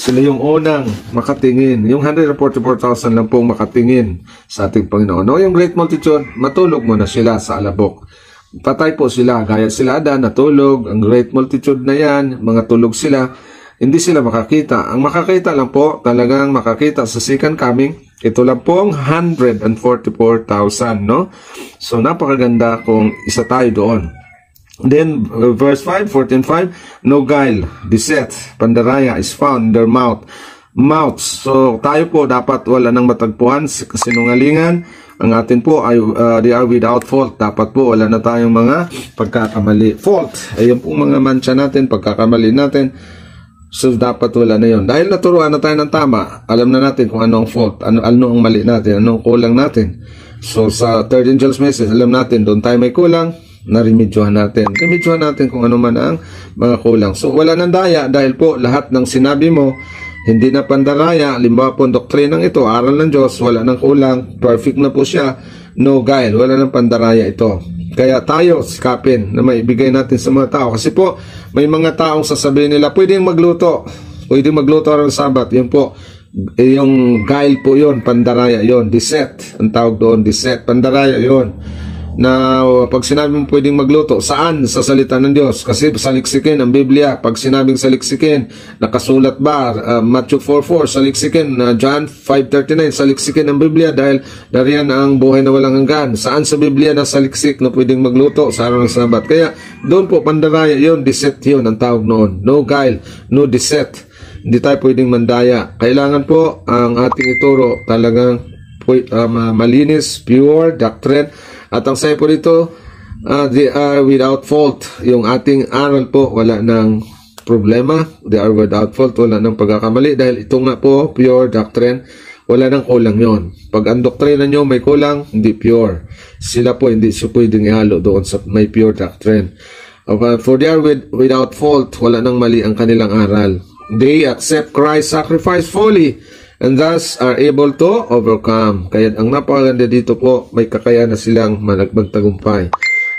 Speaker 1: Sila yung unang makatingin. Yung 144,000 lang pong makatingin sa ating Panginoon. No, yung great multitude, matulog muna sila sa alabok. Patay po sila. Gaya sila Adan, natulog. Ang great multitude na yan, mga tulog sila. Hindi sila makakita. Ang makakita lang po, talagang makakita sa second coming, ito lang po ang 144,000, no? So, napakaganda kung isa tayo doon. Then, verse 5, 14:5, no guile, deceit, pandaraya is found in their mouths. So, tayo po dapat wala nang matagpuan, sinungalingan. Ang atin po ay they are without fault. Dapat po wala na tayong mga pagkakamali. Fault, ayun po mga mancha natin, pagkakamali natin. So, dapat wala na yun. Dahil naturuan na tayo ng tama, alam na natin kung ano ang fault, ano ang mali natin, ano ang kulang natin. So, sa third angel's message, alam natin, doon tayo may kulang, na-remedyohan natin. Remedyohan natin kung ano man ang mga kulang. So, wala nang daya dahil po lahat ng sinabi mo, hindi na pandaraya. Halimbawa po, doktrinang ito, aral ng Diyos, wala nang kulang, perfect na po siya, no guile, wala nang pandaraya ito. Kaya tayo, sikapin na maibigay natin sa mga tao. Kasi po, may mga taong sasabihin nila, pwedeng magluto ng Sabat. Yun po, yung guile po yun, pandaraya yun, deceit, ang tawag doon, deceit, pandaraya yun. Na pag sinabi mo pwedeng magluto, saan? Sa salita ng Diyos. Kasi saliksikin ang Biblia. Pag sinabing saliksikin, nakasulat ba? Matthew 4:4, saliksikin. John 5:39, saliksikin ang Biblia dahil dariyan ang buhay na walang hanggan. Saan sa Biblia na saliksik na pwedeng magluto sa araw ng Sabat? Kaya doon po, pandaraya yun, deceit yun ang tawag noon. No guile, no deceit. Hindi tayo pwedeng mandaya. Kailangan po ang ating ituro talagang malinis, pure, doctrine. At ang sayo po dito, they are without fault. Yung ating aral po, wala ng problema. They are without fault, wala ng pagkakamali. Dahil ito nga po, pure doctrine, wala ng kulang yon. Pag ang doktrina nyo may kulang, hindi pure. Sila po, hindi siya pwedeng ihalo doon sa may pure doctrine. For they are without fault, wala ng mali ang kanilang aral. They accept Christ's sacrifice fully, and thus are able to overcome. Kaya ang napakaganda dito po, may kakayahan na silang magtagumpay.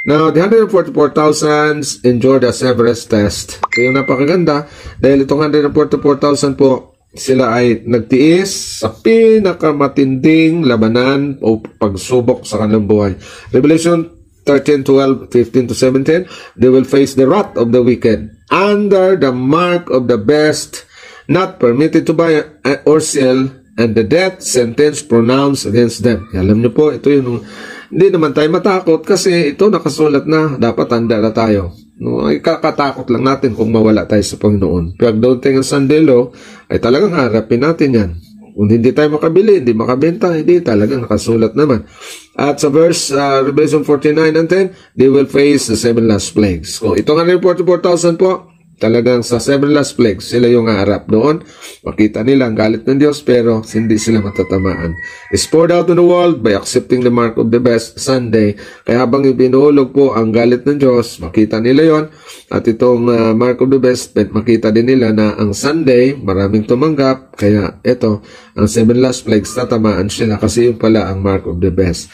Speaker 1: Now, the 144,000 endured the severest test. Ito yung napakaganda dahil itong 144,000 po, sila ay nagtiis sa pinakamatinding labanan o pagsubok sa kanilang buhay. Revelation 13:12, 15-17, they will face the wrath of the wicked under the mark of the beast, not permitted to buy or sell, and the death sentence pronounced against them. Alam niyo po, ito yung hindi naman tayo matakot kasi ito nakasulat na, dapat handa na tayo. No, ay kakatakot lang natin kung mawala tayo sa Panginoon. Pero daunting ang Sunday law, ay talagang harapin natin yan. Kung hindi tayo makabili, hindi makabenta, hindi talagang nakasulat naman. At sa verse Revelation 49 and 10, they will face the 7 last plagues. So itong 144,000 po, talagang sa 7 last plagues, sila yung haharap doon. Makita nila ang galit ng Diyos, pero hindi sila matatamaan. Is poured out in the world by accepting the mark of the beast Sunday. Kaya habang ibinuhulog po ang galit ng Diyos, makita nila yon. At itong mark of the beast, makita din nila na ang Sunday, maraming tumanggap. Kaya ito, ang 7 last plagues, tatamaan sila kasi yun pala ang mark of the beast.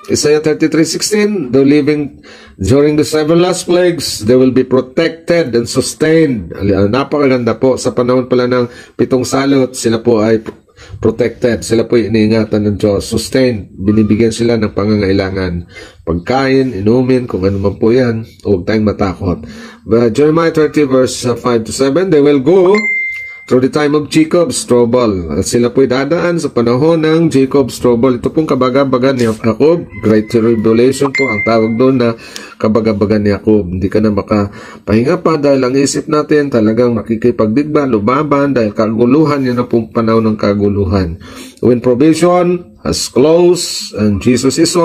Speaker 1: Isaiah 33:16, though living during the 7 last plagues, they will be protected and sustained. Napakaganda po. Sa panahon pala ng 7 salot, sila po ay protected. Sila po ay iniingatan ng Diyos. Sustained. Binibigyan sila ng pangangailangan. Pagkain, inumin, kung ano man po yan. Huwag tayong matakot. Jeremiah 30 verse 5-7, they will go through the time of Jacob's trouble. At sila po'y dadaan sa panahon ng Jacob's trouble. Ito pong kabagabagan ni Jacob. Great tribulation po ang tawag doon na kabagabagan ni Jacob. Hindi ka na makapahinga pa dahil ang isip natin talagang makikipagdigba, lumaban dahil kaguluhan. Yan ang pong panahon ng kaguluhan. When provision has closed and Jesus is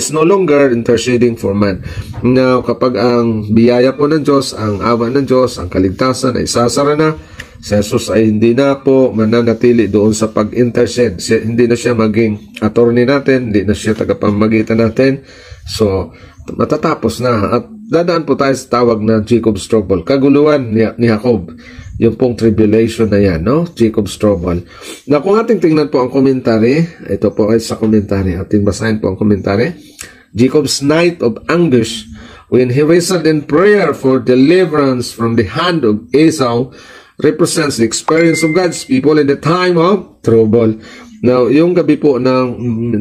Speaker 1: no longer interceding for man. Now, kapag ang biyaya po ng Diyos, ang awa ng Diyos, ang kaligtasan ay sasara na, si Jesus ay hindi na po mananatili doon sa pag-intercede. Hindi na siya maging attorney natin, hindi na siya tagapamagitan natin. So, matatapos na. At dadaan po tayo sa tawag na Jacob's trouble. Kaguluhan ni Jacob. Yung pong tribulation na yan, no? Jacob's trouble. Na kung ating tingnan po ang komentary, ito po ay sa komentary. Ating basahin po ang komentary. Jacob's night of anguish, when he wrestled in prayer for deliverance from the hand of Esau, represents the experience of God's people in the time of trouble. Now, yung gabi po ng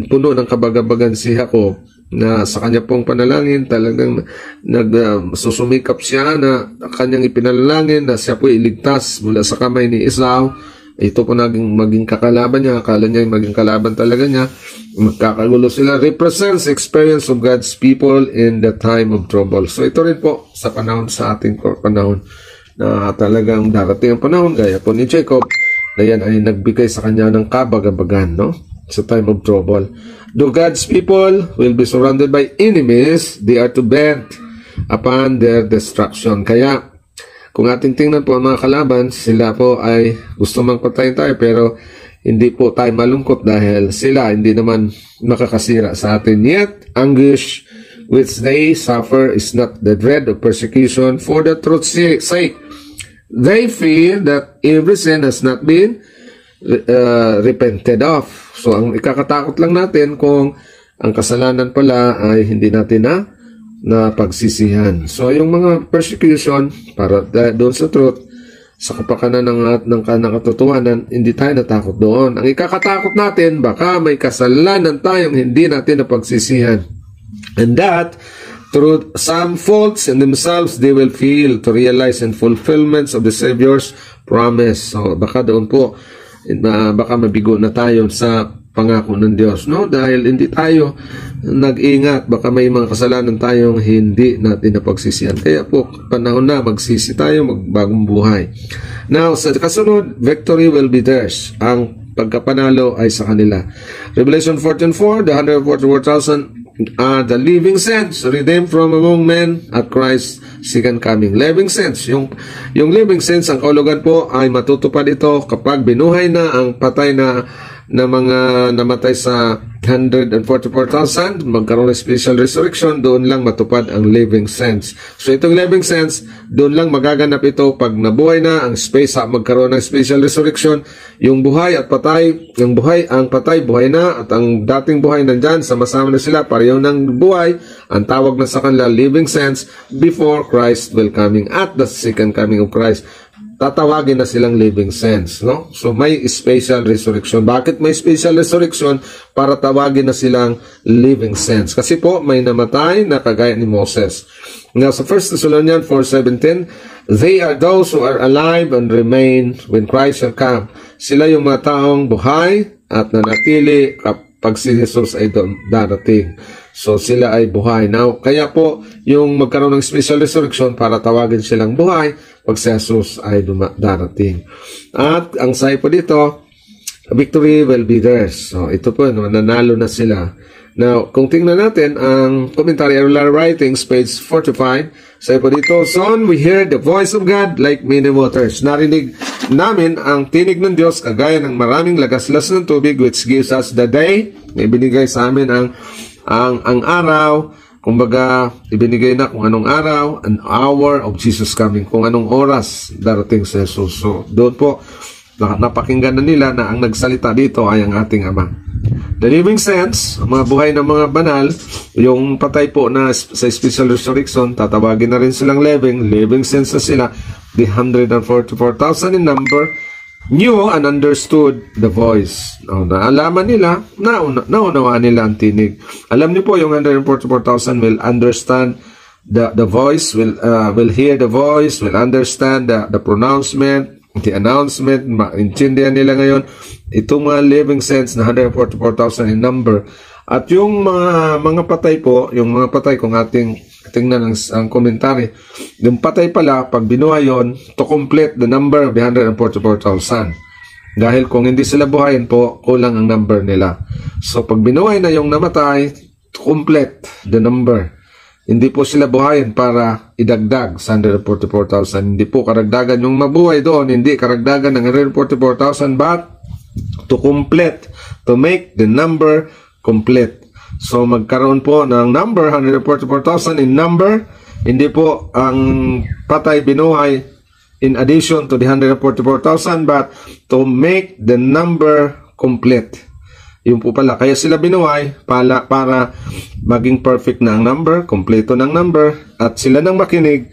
Speaker 1: puno ng kabagabagan si Jacob, na sa kanya pong panalangin talagang susumikap siya na kanyang ipinalangin na siya po iligtas mula sa kamay ni Esau. Ito po maging kakalaban niya, akala niya maging kalaban talaga niya, magkakagulo sila. Represents experience of God's people in the time of trouble. So ito rin po sa panahon, sa ating panahon na talagang darating ang panahon gaya po ni Jacob na yan ay nagbigay sa kanya ng kabagabagan, no? Sa time of trouble. Though God's people will be surrounded by enemies, they are to bend upon their destruction. Kaya, kung ating tingnan po ang mga kalaban, sila po ay gusto mang patayin tayo, pero hindi po tayo malungkot dahil sila hindi naman makakasira sa atin. Yet, anguish which they suffer is not the dread of persecution for the truth's sake. They feel that every sin has not been repented of. So, ang ikakatakot lang natin kung ang kasalanan pala ay hindi natin na pagsisihan. So, yung mga persecution, para doon sa truth, sa kapakanan ng katotohanan, hindi tayo natakot doon. Ang ikakatakot natin, baka may kasalanan tayong hindi natin napagsisihan. And that, through some faults in themselves, they will fail to realize and fulfillments of the Savior's promise. So, baka doon po, baka mabigo na tayo sa pangako ng Diyos, no? Dahil hindi tayo nag-ingat, baka may mga kasalanan tayong hindi natin napagsisihan. Kaya po, panahon na magsisi tayo, magbagong buhay. Now, sa kasunod, victory will be theirs. Ang pagkapanalo ay sa kanila. Revelation 14:4, the 144,000 are the living saints, redeemed from among men at Christ's second coming. Living saints, yung living saints, ang kaulugan po ay matutupad ito kapag binuhay na ang patay na mga namatay sa 144,000, magkaroon ng special resurrection, doon lang matupad ang living saints. So itong living saints, doon lang magaganap ito pag nabuhay na ang magkaroon ng special resurrection. Yung buhay at patay, ang patay buhay na at ang dating buhay nandyan, sama-sama na sila, pareho ng buhay. Ang tawag na sa kanila living saints before Christ will coming, at the second coming of Christ. Tatawagin na silang living saints, no? So may special resurrection. Bakit may special resurrection? Para tawagin na silang living saints. Kasi po may namatay na kagaya ni Moses. Now sa 1 Thessalonians 4:17, they are those who are alive and remain when Christ shall come. Sila yung mga taong buhay at nanatili kapag si Jesus ay darating. So sila ay buhay. Now, kaya po yung magkaroon ng special resurrection para tawagin silang buhay pag si Jesus ay darating. At ang sabi po dito, victory will be theirs. So ito po, nanalo na sila. Now, kung tingnan natin ang Commentary on Writings, page 45, sabi po dito, soon we hear the voice of God like many waters. Narinig namin ang tinig ng Diyos kagaya ng maraming lagaslas ng tubig, which gives us the day. Ibinigay sa amin ang araw, kumbaga, ibinigay na kung anong araw, an hour of Jesus coming, kung anong oras darating sa Jesus. So, doon po, napakinggan na nila na ang nagsalita dito ay ang ating Ama. The living saints, mga buhay ng mga banal, yung patay po na sa special resurrection, tatawagin na rin silang living saints na sila, the 144,000 in number, knew and understood the voice. Naalaman nila, naunawaan nila ang tinig. Alam niyo po, yung 144,000 will understand the voice, will hear the voice, will understand the pronouncement, the announcement, maintindihan nila ngayon. Itong mga living saints na 144,000 in number. At yung mga patay po, yung mga patay kung ating tingnan ang komentary, yung patay pala, pag binuhay yun, to complete the number of the 144,000. Dahil kung hindi sila buhayin po, kulang ang number nila. So pag binuhay na yung namatay, to complete the number. Hindi po sila buhayin para idagdag sa 144,000. Hindi po karagdagan yung mabuhay doon, hindi karagdagan ng 144,000, but to complete, to make the number complete. So magkaroon po ng number 144,000 in number, hindi po ang patay binuhay in addition to the 144,000, but to make the number complete. Yun po pala, kaya sila binuhay para maging perfect na ang number, kompleto ng number, at sila nang makinig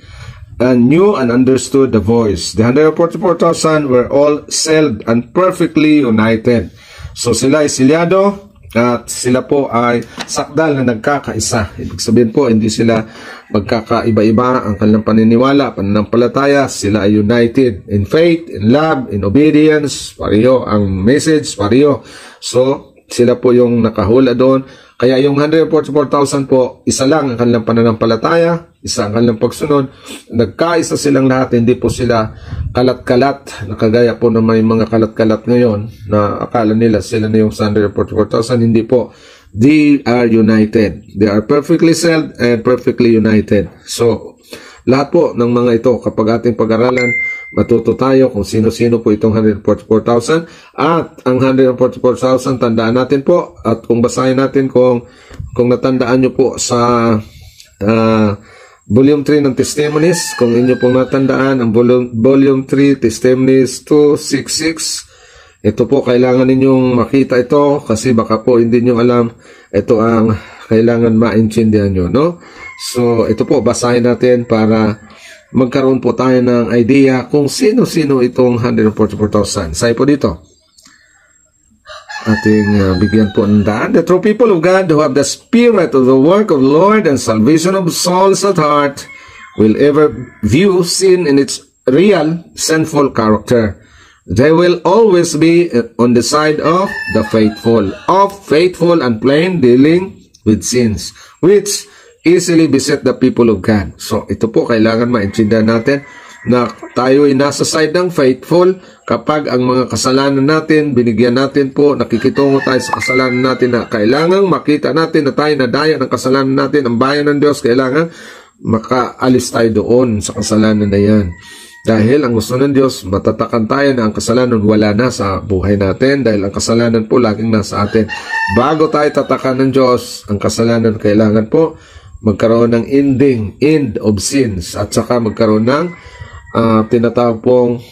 Speaker 1: knew and understood the voice. The 144,000 were all sealed and perfectly united. So sila ay silyado at sila po ay sakdal na nagkakaisa. Ibig sabihin po, hindi sila magkakaiba-iba ang kanilang paniniwala, pananampalataya. Sila ay united in faith, in love, in obedience. Pareho ang message, pareho. So sila po yung nakahula doon. Kaya yung 144,000 po, isa lang ang kanilang pananampalataya, isa ang kanilang pagsunod. Nagkaisa silang lahat, hindi po sila kalat-kalat. Nakagaya po na may mga kalat-kalat ngayon na akala nila sila na yung 144,000. Hindi po. They are united. They are perfectly sealed and perfectly united. So, lahat po ng mga ito, kapag ating pag-aralan, matuto tayo kung sino-sino po itong 144,000. At ang 144,000, tandaan natin po. At kung basahin natin, kung natandaan nyo po sa Volume 3 ng Testimonies, kung inyo pong natandaan, ang Volume 3, Testimonies 266, ito po, kailangan ninyong makita ito kasi baka po hindi nyo alam. Ito ang kailangan maintindihan nyo, no? So, ito po, basahin natin para magkaroon po tayo ng idea kung sino-sino itong 144,000. Say po dito. Ating bigyan po ng daan. The true people of God who have the spirit of the work of Lord and salvation of souls at heart will ever view sin in its real sinful character. They will always be on the side of the faithful and plain dealing with sins, which easily beset the people of God. So, ito po, kailangan maintindihan natin na tayo ay nasa side ng faithful kapag ang mga kasalanan natin, binigyan natin po, nakikitungo tayo sa kasalanan natin na kailangang makita natin na tayo nadaya ng kasalanan natin. Ang bayan ng Diyos, kailangan makaalis tayo doon sa kasalanan na yan. Dahil ang gusto ng Diyos, matatakan tayo na ang kasalanan wala na sa buhay natin dahil ang kasalanan po laging nasa atin. Bago tayo tatakan ng Diyos, ang kasalanan kailangan po magkaroon ng end of sins at saka magkaroon ng tinatawag pong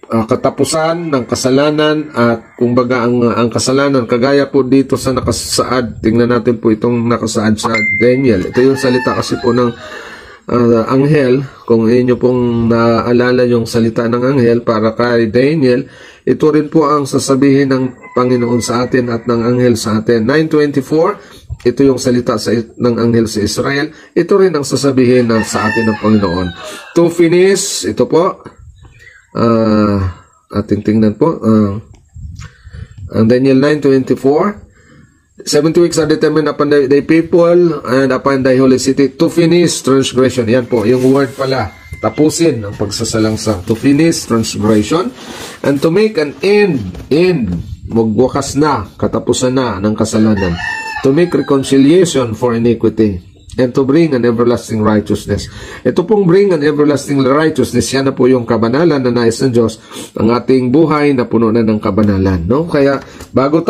Speaker 1: katapusan ng kasalanan at kumbaga ang kasalanan kagaya po dito sa nakasaad. Tingnan natin po itong nakasaad sa Daniel. Ito yung salita kasi po ng anghel. Kung inyo pong naalala yung salita ng anghel para kay Daniel, ito rin po ang sasabihin ng Panginoon sa atin at ng anghel sa atin. 9:24, ito yung salita ng anghel sa Israel. Ito rin ang sasabihin sa atin ng Panginoon. To finish, ito po, ating tingnan po, ang Daniel 9:24, 70 weeks are determined upon the people and upon the holy city to finish transgression. Yan po, yung word pala. Tapusin ang pagsasalangsang. To finish transgression and to make an end. Magwakas na, katapusan na ng kasalanan. To make reconciliation for iniquity. And to bring an everlasting righteousness. Ito pong bring an everlasting righteousness, yan na po yung kabanalan na nais ng Diyos, ang ating buhay na puno na ng kabanalan. No? Kaya bago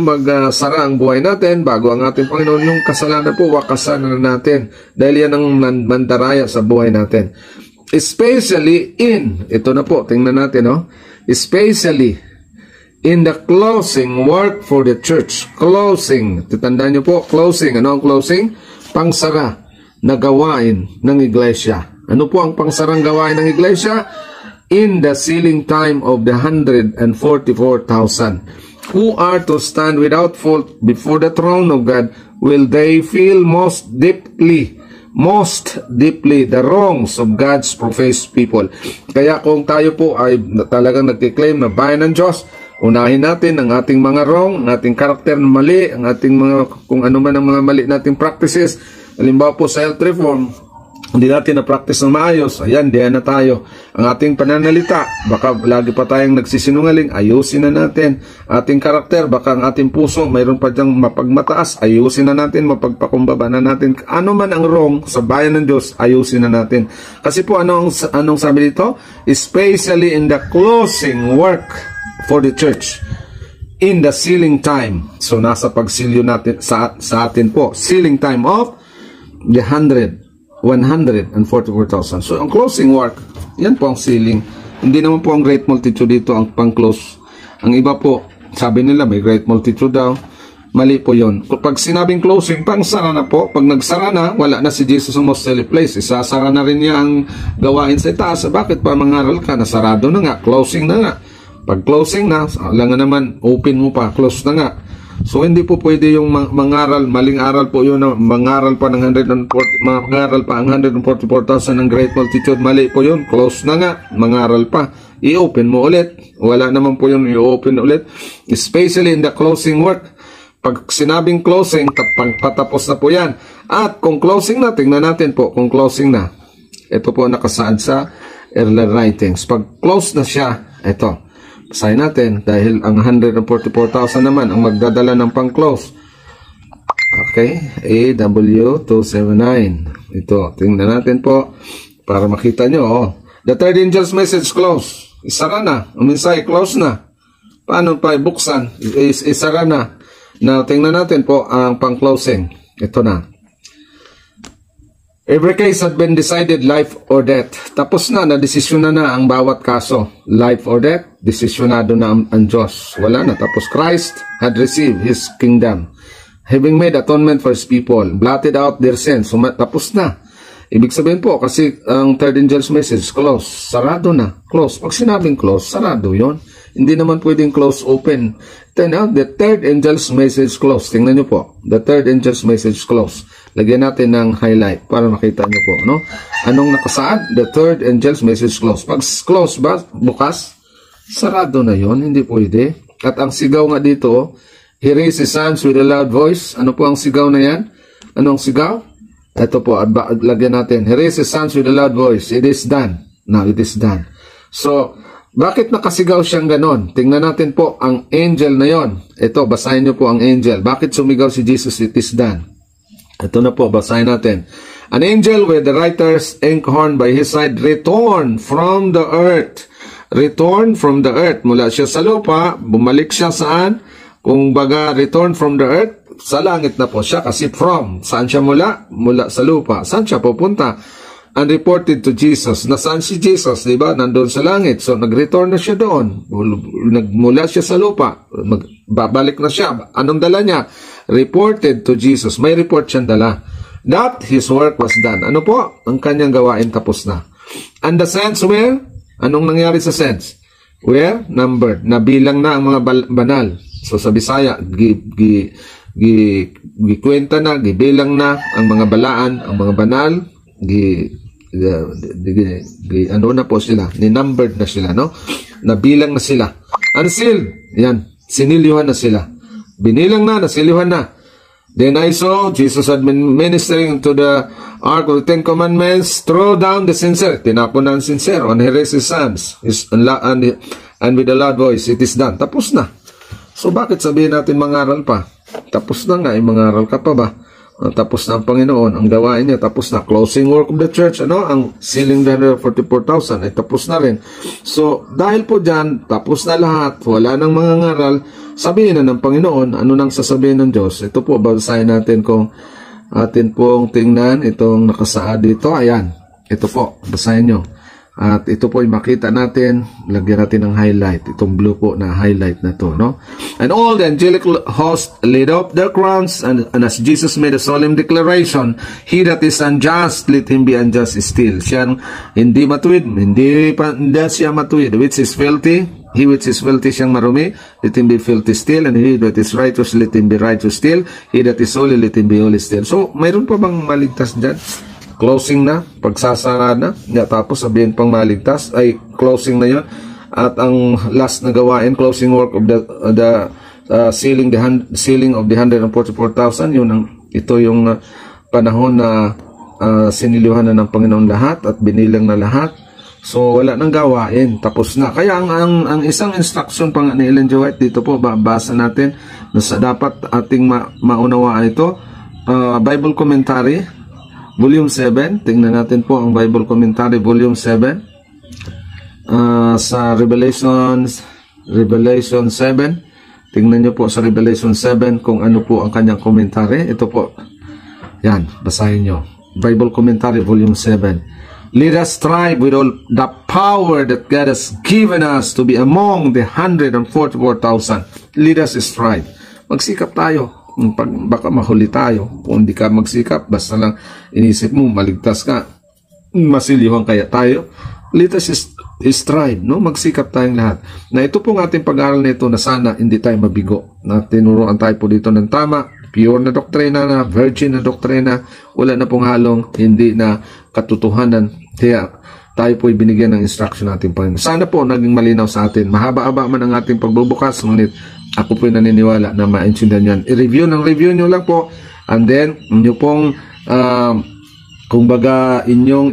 Speaker 1: magsara ang buhay natin, bago ang ating Panginoon, yung kasalanan po, wakasan na natin. Dahil yan ang mandaraya sa buhay natin. Especially ito na po, tingnan natin, no? Especially in the closing work for the church. Closing. Titandaan niyo po, closing. Ano ang closing? Pangsara na gawain ng iglesia. Ano po ang pangsarang gawain ng iglesia? In the sealing time of the 144,000 who are to stand without fault before the throne of God, will they feel most deeply the wrongs of God's professed people. Kaya kung tayo po ay talagang nagkiklaim na bayan ng Diyos, unahin natin ang ating mga wrong, ang ating karakter na mali, ang ating mga, kung ano man ang mga mali nating practices. Halimbawa po sa health reform, hindi natin na-practice ng maayos. Ayan, diyan na tayo. Ang ating pananalita, baka lagi pa tayong nagsisinungaling, ayusin na natin. Ating karakter, baka ang ating puso, mayroon pa dyang mapagmataas, ayusin na natin, mapagpakumbaba na natin. Ano man ang wrong sa bayan ng Diyos, ayusin na natin. Kasi po, anong sabi dito? Especially in the closing work for the church in the sealing time. So nasa pagsilyo natin sa atin po, sealing time of the 144,000. So ang closing work, yan po ang sealing. Hindi naman po ang great multitude dito ang pang-close. Ang iba po, sabi nila may great multitude daw. Mali po yun. Pag sinabing closing, pang sara na po. Pag nagsara na, wala na si Jesus sa most holy place. Isasara na rin niya ang gawain sa itaas. Bakit pa mangaral ka? Nasarado na nga. Closing na nga. Pag closing na, alam nga naman, open mo pa. Close na nga. So, hindi po pwede yung mangaral. Maling aral po yun. Mangaral pa ng 144,000 ng great multitude. Mali po yun. Close na nga. Mangaral pa. I-open mo ulit. Wala naman po yun. I-open ulit. Especially in the closing work. Pag sinabing closing, patapos na po yan. At kung closing na, tingnan natin po kung closing na. Ito po nakasaad sa earlier writings. Pag close na siya, ito. Basahin natin dahil ang 144,000 naman ang magdadala ng pang-close. Okay, AW279. Ito, tingnan natin po para makita nyo. Oh. The third angel's message close. Isara na. Uminsay, close na. Paano pa ibuksan? Isara na. Now, tingnan natin po ang pang-closing. Ito na. Every case had been decided life or death. Tapos na, nadesisyon na ang bawat kaso. Life or death, desisyonado na ang Diyos. Wala na. Tapos Christ had received His kingdom, having made atonement for His people, blotted out their sins. So, tapos na. Ibig sabihin po, kasi ang third angel's message, close. Sarado na. Close. Pag sinabing close, sarado yon. Hindi naman pwedeng close open. Turn out, the third angel's message close. Tingnan nyo po. The third angel's message close. Lagyan natin ng highlight para makita nyo po. No? Anong nakasaad? The third angel's message close. Pag close ba? Bukas? Sarado na yon. Hindi pwede. At ang sigaw nga dito, He raised His hands with a loud voice. Ano po ang sigaw na yan? Anong sigaw? Ito po. Lagyan natin. He raised His hands with a loud voice. It is done. Now, it is done. So, bakit nakasigaw siyang ganon? Tingnan natin po ang angel na yon. Ito, basahin niyo po ang angel. Bakit sumigaw si Jesus? It is done. Ito na po, basahin natin. An angel with the writer's inkhorn by his side returned from the earth. Returned from the earth. Mula siya sa lupa, bumalik siya saan? Kung baga, returned from the earth, sa langit na po siya. Kasi from, saan siya mula? Mula sa lupa. Saan siya pupunta? And reported to Jesus. Nasaan si Jesus? Diba? Nandun sa langit. So, nag-return na siya doon. Nagmula siya sa lupa. Babalik na siya. Anong dala niya? Reported to Jesus. May report siyang dala. That his work was done. Ano po? Ang kanyang gawain tapos na. And the saints were? Anong nangyari sa saints? Were? Numbered. Nabilang na ang mga banal. So, sa Bisaya, gikwenta na, gibilang na ang mga balaan, ang mga banal, ano na po sila, ni-numbered na sila, no? Nabilang na sila. Unsealed, yan, sinilyuhan na sila. Binilang na, nasilihan na. Then I saw Jesus had been ministering to the ark of the Ten Commandments, throw down the censer. Tinapon na ang censer, and he raised his hands, and with a loud voice, it is done. Tapos na. So bakit sabihin natin mangaral pa? Tapos na nga, mangaral ka pa ba? Tapos na ang Panginoon, ang gawain niya, tapos na. Closing work of the church, ano? Ang sealing the 144,000 ay tapos na rin. So, dahil po dyan, tapos na lahat, wala nang mga ngaral, sabihin na ng Panginoon, ano nang sasabihin ng Diyos? Ito po, basahin natin kung atin pong tingnan itong nakasaad dito. Ayan, ito po, basahin nyo. At ito po ay makita natin, lagyan natin ng highlight, itong blue po na highlight na to, no? And all the angelic host laid up their crowns, and as Jesus made a solemn declaration, he that is unjust, let him be unjust still. Siyang hindi matuwid, hindi siya matuwid, which is filthy, he which is filthy siyang marumi, let him be filthy still, and he that is righteous, let him be righteous still, he that is holy, let him be holy still. So, mayroon pa bang maligtas dyan? Closing na, pagsasara na, tapos sabihin pang maligtas, ay closing na yon. At ang last na gawain, closing work of the sealing of the 144,000, ito yung panahon na siniluhan na ng Panginoon lahat at binilang na lahat. So wala nang gawain, tapos na. Kaya ang isang instruction pang ni Ellen G. White dito po, babasa natin na dapat ating maunawaan ito. Bible Commentary Volume 7, tingnan natin po ang Bible Commentary, Volume 7, sa Revelation 7, tingnan nyo po sa Revelation 7 kung ano po ang kanyang commentary. Ito po, yan, basahin nyo. Bible Commentary, Volume 7. Let us strive with all the power that God has given us to be among the 144,000. Let us strive. Magsikap tayo. baka mahuli tayo. Kung hindi ka magsikap, basta lang inisip mo, maligtas ka, masilihan kaya tayo. Let us strive, no? Magsikap tayong lahat. Na ito pong ating pag-aaral nito na sana hindi tayo mabigo. Na tinuruan tayo po dito ng tama, pure na doktrina na, virgin na doktrina, wala na pong halong hindi na katotohanan. Kaya tayo po binigyan ng instruction natin Panginoon. Sana po naging malinaw sa atin. Mahaba-haba man ang ating pagbubukas, ngunit ako po naniniwala na maintindihan yan. I-review nyo lang po, and then nyo pong kumbaga inyong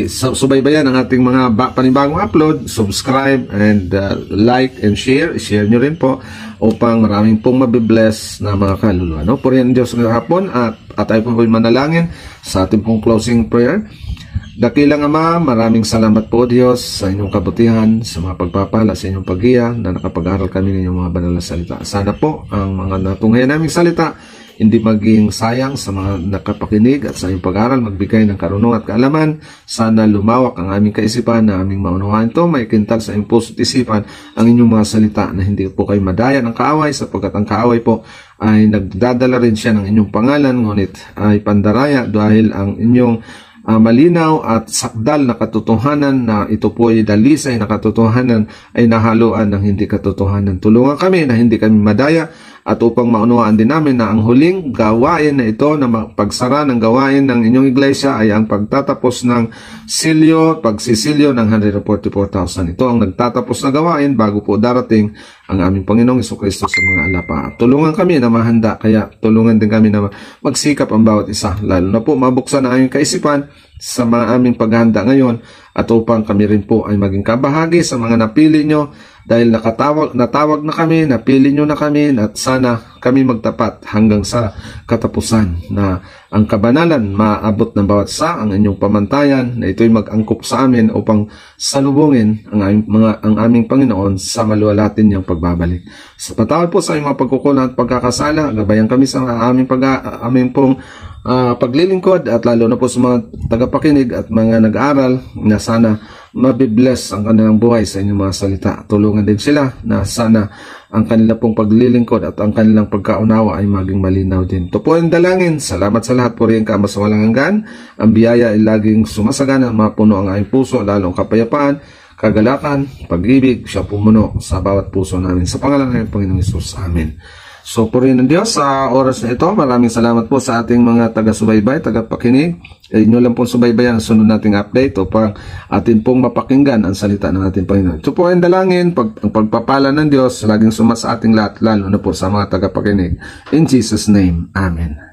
Speaker 1: subaybayan ang ating mga panibagong upload, subscribe and like and share nyo rin po upang maraming pong mabibless na mga kaluluwa. No? Purihan Diyos ng hapon at tayo po manalangin sa ating pong closing prayer. Dakilang Ama, maraming salamat po Diyos sa inyong kabutihan, sa mga pagpapala, sa inyong pag-iya na nakapag-aral kami ng inyong mga banal na salita. Sana po ang mga natunghayan naming salita hindi maging sayang sa mga nakapakinig at sa inyong pag-aral magbigay ng karunungan at kaalaman. Sana lumawak ang aming kaisipan na aming maunawaan ito, may kintal sa inyong puso't isipan ang inyong mga salita na hindi po kayo madaya ng kaaway sapagkat ang kaaway po ay nagdadala rin siya ng inyong pangalan ngunit ay pandaraya dahil ang inyong malinaw at sakdal na katotohanan na ito po ay dalisay na katotohanan ay nahaluan ng hindi katotohanan. Tulungan kami na hindi kami madaya at upang maunawaan din namin na ang huling gawain na ito na pagsara ng gawain ng inyong iglesia ay ang pagtatapos ng pagsisilyo ng 144,000. Ito ang nagtatapos na gawain bago po darating ang aming Panginoong Jesucristo sa mga alapa. Tulungan kami na mahanda, kaya tulungan din kami na magsikap ang bawat isa. Lalo na po mabuksan ang aming kaisipan sa mga aming paghahanda ngayon at upang kami rin po ay maging kabahagi sa mga napili nyo dahil natawag na kami, napili nyo na kami at sana kami magtapat hanggang sa katapusan na ang kabanalan maabot ng bawat sa ang inyong pamantayan na ito'y mag-angkop sa amin upang salubungin ang aming Panginoon sa maluwalatin niyang pagbabalik. Sa patawad po sa inyong mga pagkukulang at pagkakasala, gabayan kami sa aming pong paglilingkod at lalo na po sa mga tagapakinig at mga nag-aaral na sana mabibless ang kanilang buhay sa inyong mga salita. Tulungan din sila na sana ang kanila pong paglilingkod at ang kanilang pagkaunawa ay maging malinaw din. Ito po ang dalangin. Salamat sa lahat po rin ka sa walang hanggan. Ang biyaya ay laging sumasagana, mapuno ang aming puso, lalong kapayapaan, kagalakan, pag-ibig, siya pumuno sa bawat puso namin. Sa pangalan ng Panginoong Hesus. Amen. So, purihin ng Diyos sa oras na ito. Maraming salamat po sa ating mga taga-subaybay, taga-pakinig. Inyo lang po subaybayan ang sunod nating update upang atin pong mapakinggan ang salita ng ating Panginoon. Ito po ang dalangin, ang pagpapala ng Diyos, laging suma sa ating lahat, lalo na po sa mga taga-pakinig. In Jesus' name, Amen.